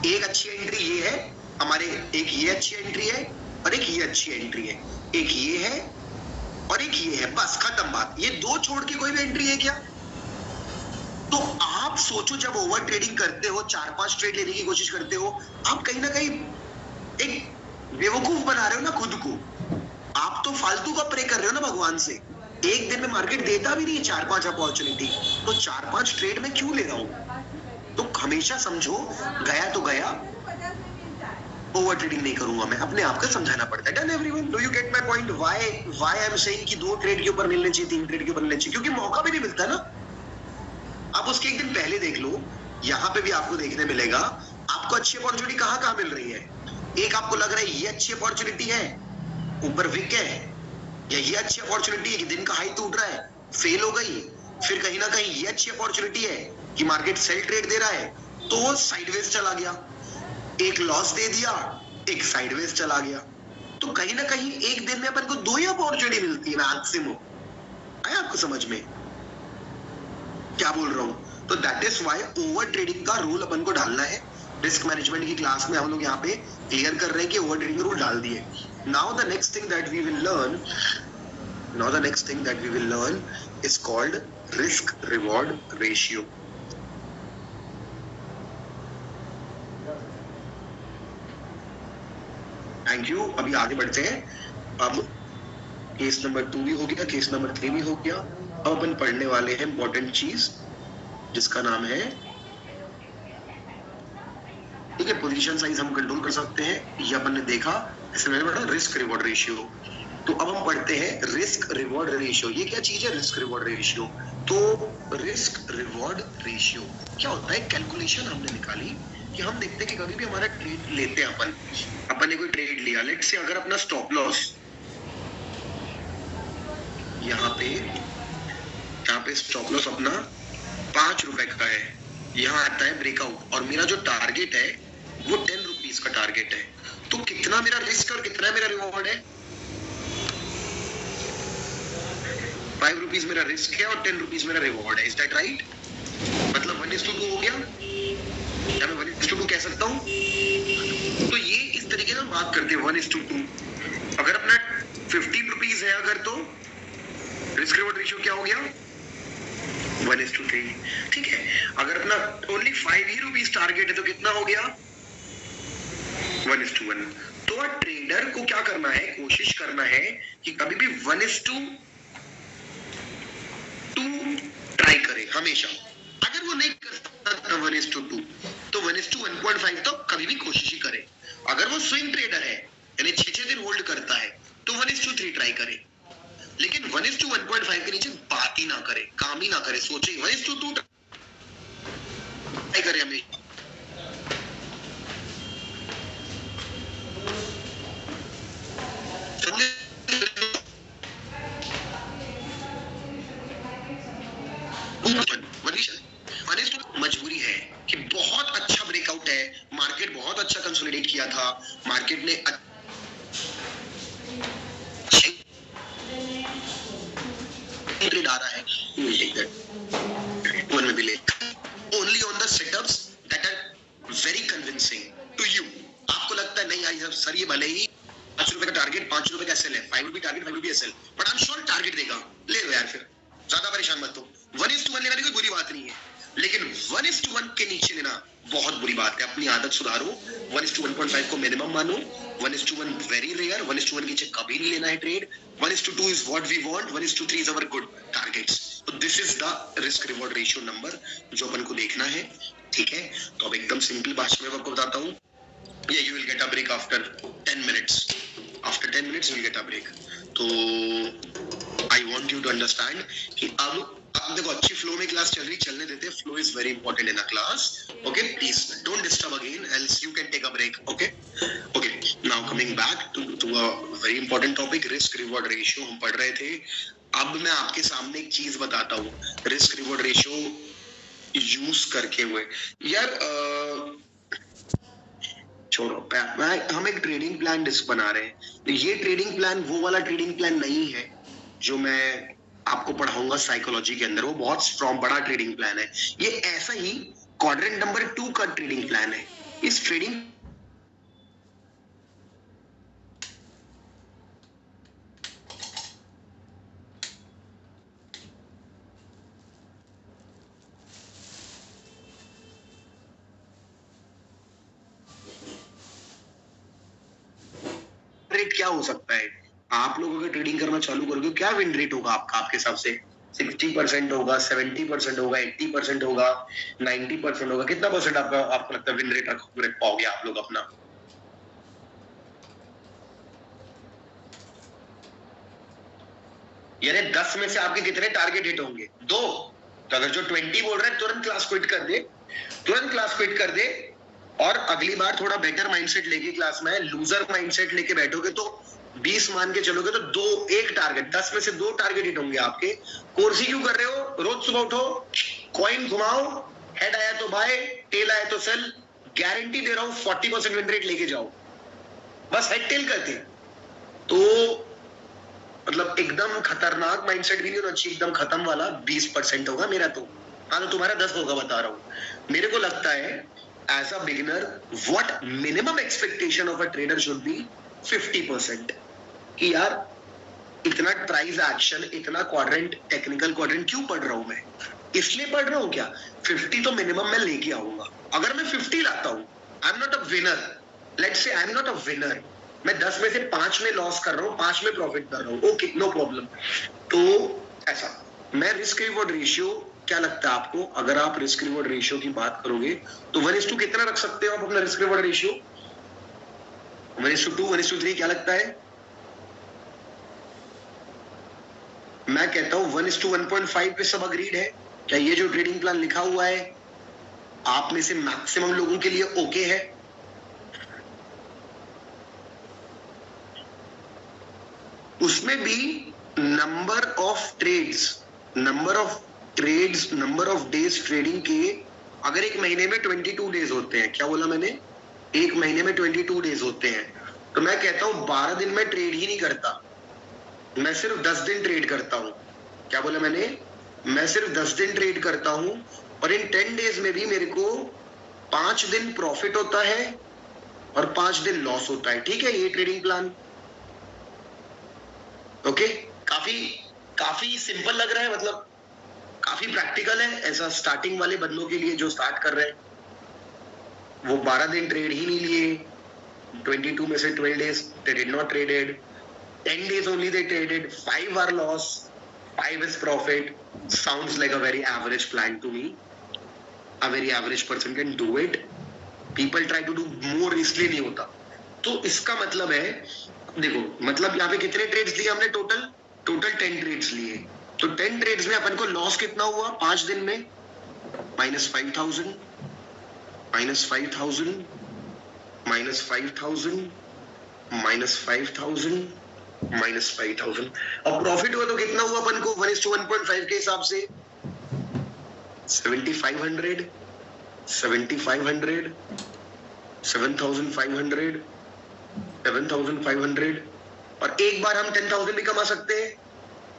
एक अच्छी एंट्री ये है हमारे, एक ये अच्छी एंट्री है और एक ये अच्छी एंट्री है, एक ये है और एक ये है, बस खत्म बात। ये 2 छोड़ के कोई भी एंट्री है क्या? तो आप सोचो, जब ओवर ट्रेडिंग करते हो, 4-5 ट्रेड लेने की कोशिश करते हो, आप कहीं ना कहीं एक बेवकूफ बना रहे हो ना खुद को। आप तो फालतू का प्रे कर रहे हो ना भगवान से। एक दिन में मार्केट देता भी नहीं है 4-5 अपॉर्चुनिटी, तो 4-5 ट्रेड में क्यों ले रहा हूं? तो हमेशा समझो, गया तो गया, ओवर ट्रेडिंग नहीं करूंगा मैं। अपने आप को समझाना पड़ता है। Done everyone, do you get my point? Why I am saying कि 2 ट्रेड के ऊपर मिलने चाहिए, 3 ट्रेड के ऊपर मिलने चाहिए? क्योंकि मौका भी नहीं मिलता ना। आप उसके एक दिन पहले देख लो, यहाँ पे भी आपको देखने मिलेगा आपको अच्छी अपॉर्चुनिटी कहाँ मिल रही है। एक आपको लग रहा है ये अच्छी अपॉर्चुनिटी है, ऊपर विक है, या ये अच्छी अपॉर्चुनिटी है कि दिन का हाई टूट रहा है, फेल हो गई। फिर कहीं ना कहीं ये अच्छी अपॉर्चुनिटी है कि मार्केट सेल ट्रेड दे रहा है, तो साइडवेज चला गया, एक लॉस दे दिया, एक साइडवेज चला गया। तो कहीं ना कहीं एक दिन में अपन को 2 ही अपॉर्चुनिटी मिलती है मैक्सिमम। आया आपको समझ में क्या बोल रहा हूं? तो that is why over trading का रूल अपन को डालना है। रिस्क मैनेजमेंट की क्लास में हम लोग यहाँ पे क्लियर कर रहे हैं कि ओवर ट्रेडिंग का रूल डाल दिए। Now the next thing that we will learn is called risk reward ratio. Thank you. अभी आगे बढ़ते हैं। अब केस नंबर 2 भी हो गया, केस नंबर 3 भी हो गया। अब अपन पढ़ने वाले हैं इंपॉर्टेंट चीज जिसका नाम है, ठीक है, पोजीशन साइज हम कंट्रोल कर सकते हैं, ये अपन ने देखा। इससे मैंने पढ़ा रिस्क रिवॉर्ड रेशियो। तो अब हम पढ़ते हैं रिस्क रिवॉर्ड रेशियो। ये क्या चीज है रिस्क रिवॉर्ड रेशियो? तो रिस्क रिवॉर्ड रेशियो क्या होता है? कैलकुलेशन हमने निकाली कि हम देखते हैं कि कभी भी हमारा ट्रेड लेते हैं अपन ने कोई ट्रेड लिया, लेट्स से अगर अपना स्टॉप लॉस यहाँ पे स्टॉप लॉस अपना 5 रुपए का है, यहाँ आता है ब्रेकआउट और मेरा जो टारगेट है वो 10 रुपीज का टारगेट है, तो कितना मेरा रिस्क और कितना मेरा रिवॉर्ड है? 5 रुपीज मेरा रिस्क है और 10 रुपीज मेरा रिवॉर्ड है। Is that right? मतलब 1:2 हो गया, क्या मैं 1:2 कह सकता हूँ? तो ये इस तरीके से बात करते हैं 1:2। अगर अपना 15 रुपीज है अगर, तो रिस्क रिवॉर्ड रेशियो क्या हो गया? 1:3। ठीक है, अगर अपना ओनली 5 ही रुपीज टारगेट है तो कितना हो गया? 1:1। तो ट्रेडर को क्या करना है? कोशिश करना है कि कभी भी 1:2 ट्राई करे हमेशा। अगर वो नहीं कर सकता 1:2 तो 1:1.5 तो कभी भी कोशिश ही करे। अगर वो स्विंग ट्रेडर है यानी 6 दिन होल्ड करता है तो 1:3 ट्राई करे, लेकिन 1:1.5 के नीचे बात ही ना करे, काम ही ना करे, सोचे 1:2 ट्राई करे हमेशा। मजबूरी है कि बहुत अच्छा ब्रेकआउट है, मार्केट बहुत अच्छा कंसोलिडेट किया था, मार्केट ने ट्रेड आ रहा है, you will take that one may be late only on the setups that are very convincing to you। आपको लगता है नहीं आई सर ये भले ही 5 रुपए का टारगेट 5 रुपए का एसएल है, 5 रुपए टारगेट 5 रुपए SL, but I am sure target देगा, ले लो यार, फिर ज्यादा परेशान मत हो। 1:1 लेना कोई बुरी बात नहीं है, लेकिन 1:1 के नीचे लेना बहुत बुरी बात है। अपनी आदत सुधारो, 1:1.5 को मिनिमम मानो, 1:1 वेरी रेयर, 1:1 के नीचे कभी नहीं लेना है trade. 1:2 is what we want, 1:3 is our good targets। तो this is the risk reward ratio number जो अपन को देखना है, ठीक है? तो अब एकदम सिंपल भाषा में आपको बताता हूँ। Yeah, you will get a break after 10 minutes. After 10 minutes you will get a break. तो I want you to understand कि अब देखो अच्छी फ्लो में क्लास चल रही, चलने देते हैं। Flow is very important in a class, okay? Please don't disturb again, else you can take a break, okay? Okay, now coming back to a very important topic, risk reward ratio हम पढ़ रहे थे। अब मैं आपके सामने एक चीज बताता हूँ रिस्क रिवॉर्ड रेशियो यूज करके हुए। यार छोड़ो, हम एक ट्रेडिंग प्लान बना रहे हैं। ये ट्रेडिंग प्लान वो वाला ट्रेडिंग प्लान नहीं है जो मैं आपको पढ़ाऊंगा साइकोलॉजी के अंदर, वो बहुत स्ट्रॉन्ग बड़ा ट्रेडिंग प्लान है। ये ऐसा ही क्वाड्रेंट नंबर 2 का ट्रेडिंग प्लान है। इस ट्रेडिंग रेट क्या हो सकता है? आप लोग अगर ट्रेडिंग करना चालू करोगे क्या विन रेट होगा आपका? आपके हिसाब से 60% होगा, 70% होगा, 80% होगा, 90% होगा? कितना परसेंट आपको लगता है विन रेट रख पाओगे आप लोग अपना? यानी 10 में से आपके कितने टारगेट हिट होंगे? 2। तो अगर जो 20 बोल रहे हैं तुरंत क्लास क्विट कर दे, तुरंत क्लास क्विट कर दे, और अगली बार थोड़ा बेटर माइंडसेट लेके क्लास में, लूजर माइंडसेट लेके बैठोगे तो 20 मान के चलोगे तो 1 टारगेट, 10 में से 2 टारगेट हिट होंगे आपके। कोर्स ही क्यों कर रहे हो? रोज सुबह उठो, कॉइन घुमाओ, हेड आया तो बाय, टेल आया तो सेल, गारंटी दे रहा हूं 40% विन रेट लेके जाओ, बस हेड टेल करके। तो मतलब एकदम खतरनाक माइंडसेट भी नहीं होना चाहिए, एकदम खत्म वाला 20% होगा मेरा तो। हाँ, तो तुम्हारा 10 होगा, बता रहा हूं। मेरे को लगता है as a beginner what minimum expectation of a trader should be 50%। कि यार इतना प्राइस एक्शन, इतना क्वाड्रेंट, टेक्निकल क्वाड्रेंट क्यों पढ़ रहा हूं मैं? इसलिए पढ़ रहा हूं क्या? 50 तो मिनिमम मैं लेके आऊंगा। अगर मैं 50 लाता हूं, I am not a winner. Let's say I am not a winner, मैं 10 में से 5 में लॉस कर रहा हूं, 5 में प्रॉफिट कर रहा हूं, ओके, नो प्रॉब्लम। तो ऐसा मैं रिस्क रिवॉर्ड रेशियो, क्या लगता है आपको, अगर आप रिस्क रिवॉर्ड रेशियो की बात करोगे तो 1:2 कितना रख सकते हो आप अपना रिस्क रिवॉर्ड रेशियो? 1:2, 1:3, क्या लगता है? मैं कहता हूं 1:1.5 पे सब अग्रीड है। क्या ये जो ट्रेडिंग प्लान लिखा हुआ है आप में से मैक्सिमम लोगों के लिए ओके है? उसमें भी नंबर ऑफ डेज ट्रेडिंग के, अगर एक महीने में 22 डेज होते हैं, क्या बोला मैंने, एक महीने में 22 डेज होते हैं, तो मैं कहता हूं 12 दिन में ट्रेड ही नहीं करता, मैं सिर्फ 10 दिन ट्रेड करता हूं। क्या बोला मैंने? मैं सिर्फ 10 दिन ट्रेड करता हूं और इन 10 डेज में भी मेरे को 5 दिन प्रॉफिट होता है और 5 दिन लॉस होता है। ठीक है, ये ट्रेडिंग प्लान ओके, काफी सिंपल लग रहा है, मतलब काफी प्रैक्टिकल है। ऐसा स्टार्टिंग वाले बंदों के लिए जो स्टार्ट कर रहे हैं, वो 12 दिन ट्रेड ही नहीं लिए, 22 में से 12 days they did not traded, 10 days only they traded, 5 are loss, 5 is profit. Sounds like a very average plan to me. A very average person can do it. People try to do more, इसलिए नहीं होता। तो इसका मतलब है, देखो मतलब यहाँ पे कितने ट्रेड्स लिए हमने, टोटल 10 ट्रेड्स लिए, तो 10 ट्रेड्स में अपन को लॉस कितना हुआ 5 दिन में? -5,000 -5,000 -5,000 -5,000 -5,000। अब प्रॉफिट हुआ तो कितना हुआ अपन को 1:1.5 के हिसाब से? 7,500 7,500 7,500 7,500, और एक बार हम 10,000 भी कमा सकते हैं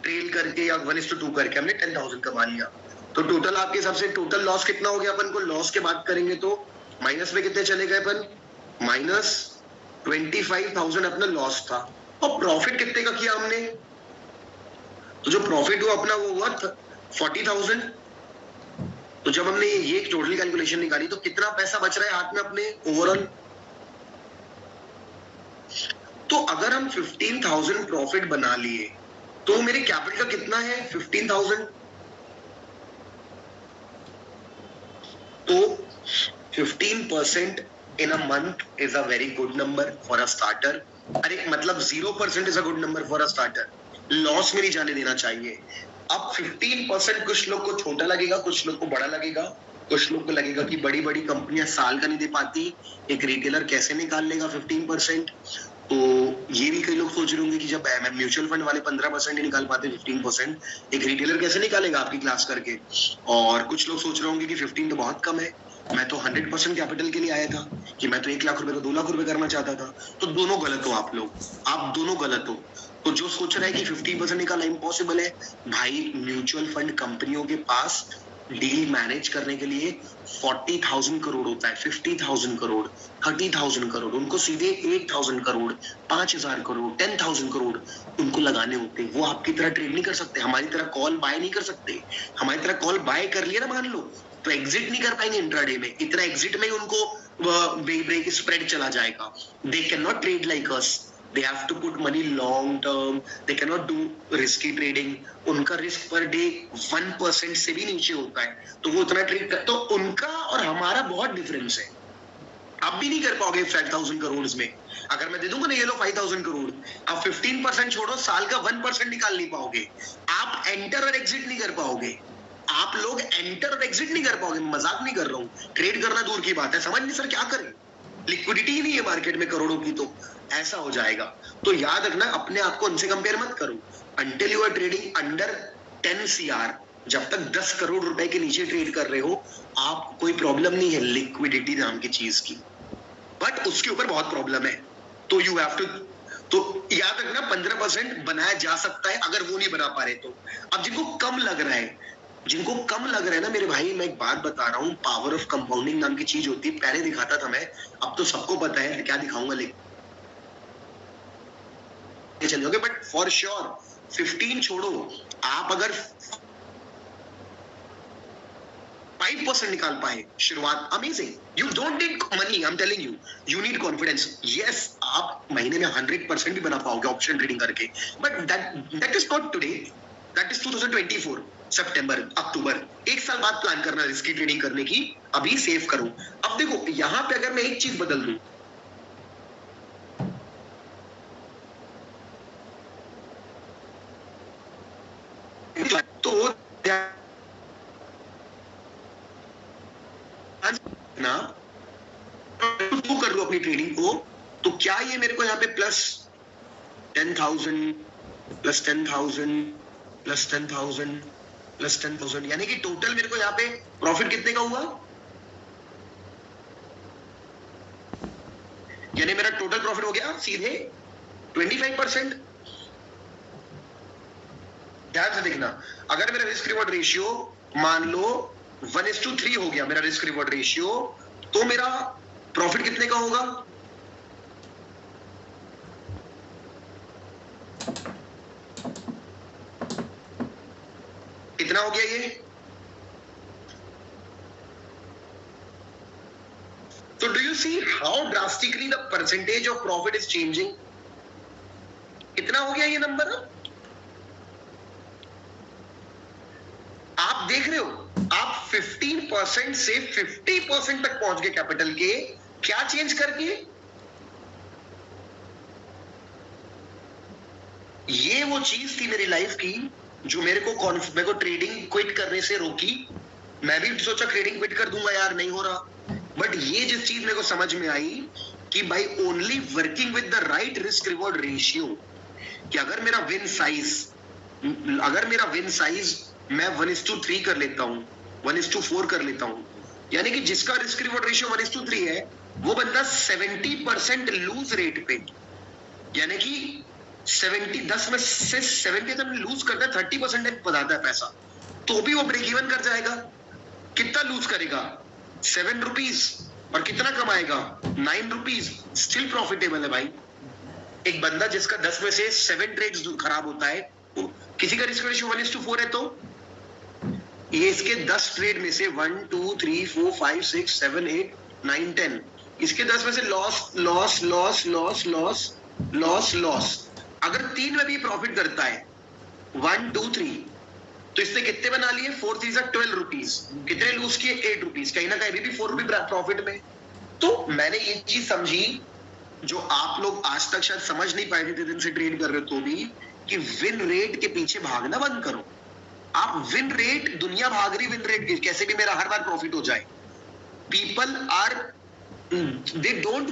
ट्रेल करके या 1:2 करके, हमने 10,000 कमा लिया, तो टोटल आपके हिसाब से टोटल लॉस कितना हो गया अपन को? लॉस की बात करेंगे तो माइनस में कितने चले गए अपन? -25,000 अपना लॉस था, और प्रॉफिट कितने का किया हमने? तो जो प्रॉफिट हुआ अपना वो हुआ 40,000। तो जब हमने ये टोटल कैलकुलेशन निकाली तो कितना पैसा बच रहा है हाथ में अपने ओवरऑल? तो अगर हम 15,000 प्रॉफिट बना लिए तो मेरे कैपिटल का कितना है? 15,000। तो 15% in a month is a very good number for a starter. अरे मतलब 0% is a good number for a starter. Loss में नहीं जाने देना चाहिए। अब 15% कुछ लोग को छोटा लगेगा, कुछ लोग को बड़ा लगेगा, कुछ लोग को लगेगा कि बड़ी बड़ी कंपनियां साल का नहीं दे पाती, एक रिटेलर कैसे निकाल लेगा 15%। तो ये भी कई लोग सोच रहे होंगे कि जब म्यूचुअल फंड वाले 15% ही निकाल पाते 15%, एक रिटेलर कैसे निकालेगा आपकी क्लास करके। और कुछ लोग सोच रहे होंगे कि 15 तो बहुत कम है, मैं तो 100% कैपिटल के लिए आया था, कि मैं तो 1 लाख रुपए को 2 लाख रुपए करना चाहता था। तो दोनों गलत हो आप लोग, आप दोनों गलत हो। तो जो सोच रहा है कि 50% निकालना इम्पॉसिबल है, भाई म्यूचुअल फंड कंपनियों के पास डील मैनेज करने के लिए 40,000 करोड़ होता है, 50,000 करोड़, 30,000 करोड़, उनको सीधे 8,000 करोड़, 5,000 करोड़, 10,000 करोड़ उनको लगाने होते हैं। वो आपकी तरह ट्रेड नहीं कर सकते, हमारी तरह कॉल बाय नहीं कर सकते। हमारी तरह कॉल बाय कर लिया ना मान लो, तो एग्जिट नहीं कर पाएंगे इंट्राडे में, इतना एग्जिट में ही उनको ब्रेक स्प्रेड चला जाएगा। They can not trade like us, they have to put money long term, they cannot do risky trading, उनका रिस्क पर डे 1% से भी नीचे होता है, तो वो उतना ट्रेड कर, तो उनका और हमारा बहुत डिफरेंस है। आप भी नहीं कर पाओगे 5,000 करोड़ में। अगर मैं दे दूंगा ना ये लो 5,000 करोड़, आप 15% छोड़ो, साल का 1% निकाल नहीं पाओगे, आप एंटर और एग्जिट नहीं कर पाओगे, आप लोग एंटर और एग्जिट नहीं कर पाओगे। मजाक नहीं कर रहा हूँ, ट्रेड करना दूर की बात है, समझ नहीं सर क्या करें, लिक्विडिटी ही नहीं है मार्केट में करोड़ों की, तो ऐसा हो जाएगा। तो याद रखना, अपने आप को उनसे कंपेयर मत करो। Until you are trading under 10 CR, जब तक 10 करोड़ रुपए के नीचे ट्रेड कर रहे हो, आप कोई प्रॉब्लम नहीं है लिक्विडिटी नाम की चीज की, बट उसके ऊपर बहुत प्रॉब्लम है। तो यू हैव टू, तो याद रखना 15% बनाया जा सकता है अगर वो नहीं बना पा रहे तो। अब जिनको कम लग रहा है ना मेरे भाई, मैं एक बात बता रहा हूँ, पावर ऑफ कंपाउंडिंग नाम की चीज होती है, पहले दिखाता था मैं, अब तो सबको पता है, क्या दिखाऊंगा लेकिन चल जाओगे, बट फॉर श्योर 15 छोड़ो, आप अगर 5% निकाल पाए शुरुआत, amazing. You don't need money, I am telling you, you need confidence. Yes, आप महीने में 100% भी बना पाओगे ऑप्शन ट्रेडिंग करके, but that is not today, that is 2024। सितंबर, अक्टूबर, 1 साल बाद प्लान करना रिस्की ट्रेडिंग करने की, अभी सेव करूं। अब देखो यहां पे अगर मैं एक चीज बदल दूं, तो ना तो कर लूं अपनी ट्रेडिंग को, तो क्या ये मेरे को यहाँ पे प्लस 10,000 प्लस 10,000 प्लस 10,000 प्लस 10,000 यानी कि टोटल मेरे को यहाँ पे प्रॉफिट कितने का हुआ, यानी मेरा टोटल प्रॉफिट हो गया सीधे 25%। ध्यान से देखना, अगर मेरा रिस्क रिवॉर्ड रेशियो मान लो 1:3 हो गया मेरा रिस्क रिवॉर्ड रेशियो, तो मेरा प्रॉफिट कितने का होगा, कितना हो गया ये, तो do you see how drastically the percentage of profit is changing, कितना हो गया ये नंबर, आप देख रहे हो, आप 15% से 50% तक पहुंच गए कैपिटल के, क्या चेंज करके, ये वो चीज थी मेरी लाइफ की जो मेरे को ट्रेडिंग क्विट करने से रोकी। मैं भी सोचा ट्रेडिंग क्विट कर दूंगा यार, नहीं हो रहा, बट ये जिस चीज मेरे को समझ में आई कि भाई only working with the right risk reward ratio, कि अगर मेरा विन साइज मैं 1:3 कर लेता हूं, 1:4 कर लेता हूं, यानी कि जिसका रिस्क रिवॉर्ड रेशियो 1:3 है, वो बंदा 70% लूज रेट पे, यानी कि 10 में से 70 लूज करता है, 30% बताता है पैसा, तो भी वो ब्रेक इवन कर जाएगा। कितना लूज करेगा, 7 रुपीज, और कितना कमाएगा, 9 रुपीज, स्टिल प्रॉफिटेबल है भाई। एक बंदा जिसका 10 में से 7 ट्रेड्स खराब होता है, किसी का रिस्क रेशियो 1:4 है, तो ये इसके 10 ट्रेड में से 1 2 3 4 5 6 7 8 9 10, इसके 10 में से loss loss loss loss loss loss loss, अगर 3 में भी प्रॉफिट करता है 1 2 3, तो इसने कितने बना लिए, 4 3 12 रुपीज, कितने लूज किए, 8 रुपीज, कहीं ना कहीं भी 4 रुपीज प्रॉफिट में। तो मैंने ये चीज समझी जो आप लोग आज तक शायद समझ नहीं पाए थे दिन से ट्रेड कर रहे हो, तो भी कि विन रेट के पीछे भागना बंद करो। आप विन रेट, दुनिया भाग रही विन रेट कैसे भी मेरा हर बार प्रॉफिट हो जाए, पीपल आर दे डोंट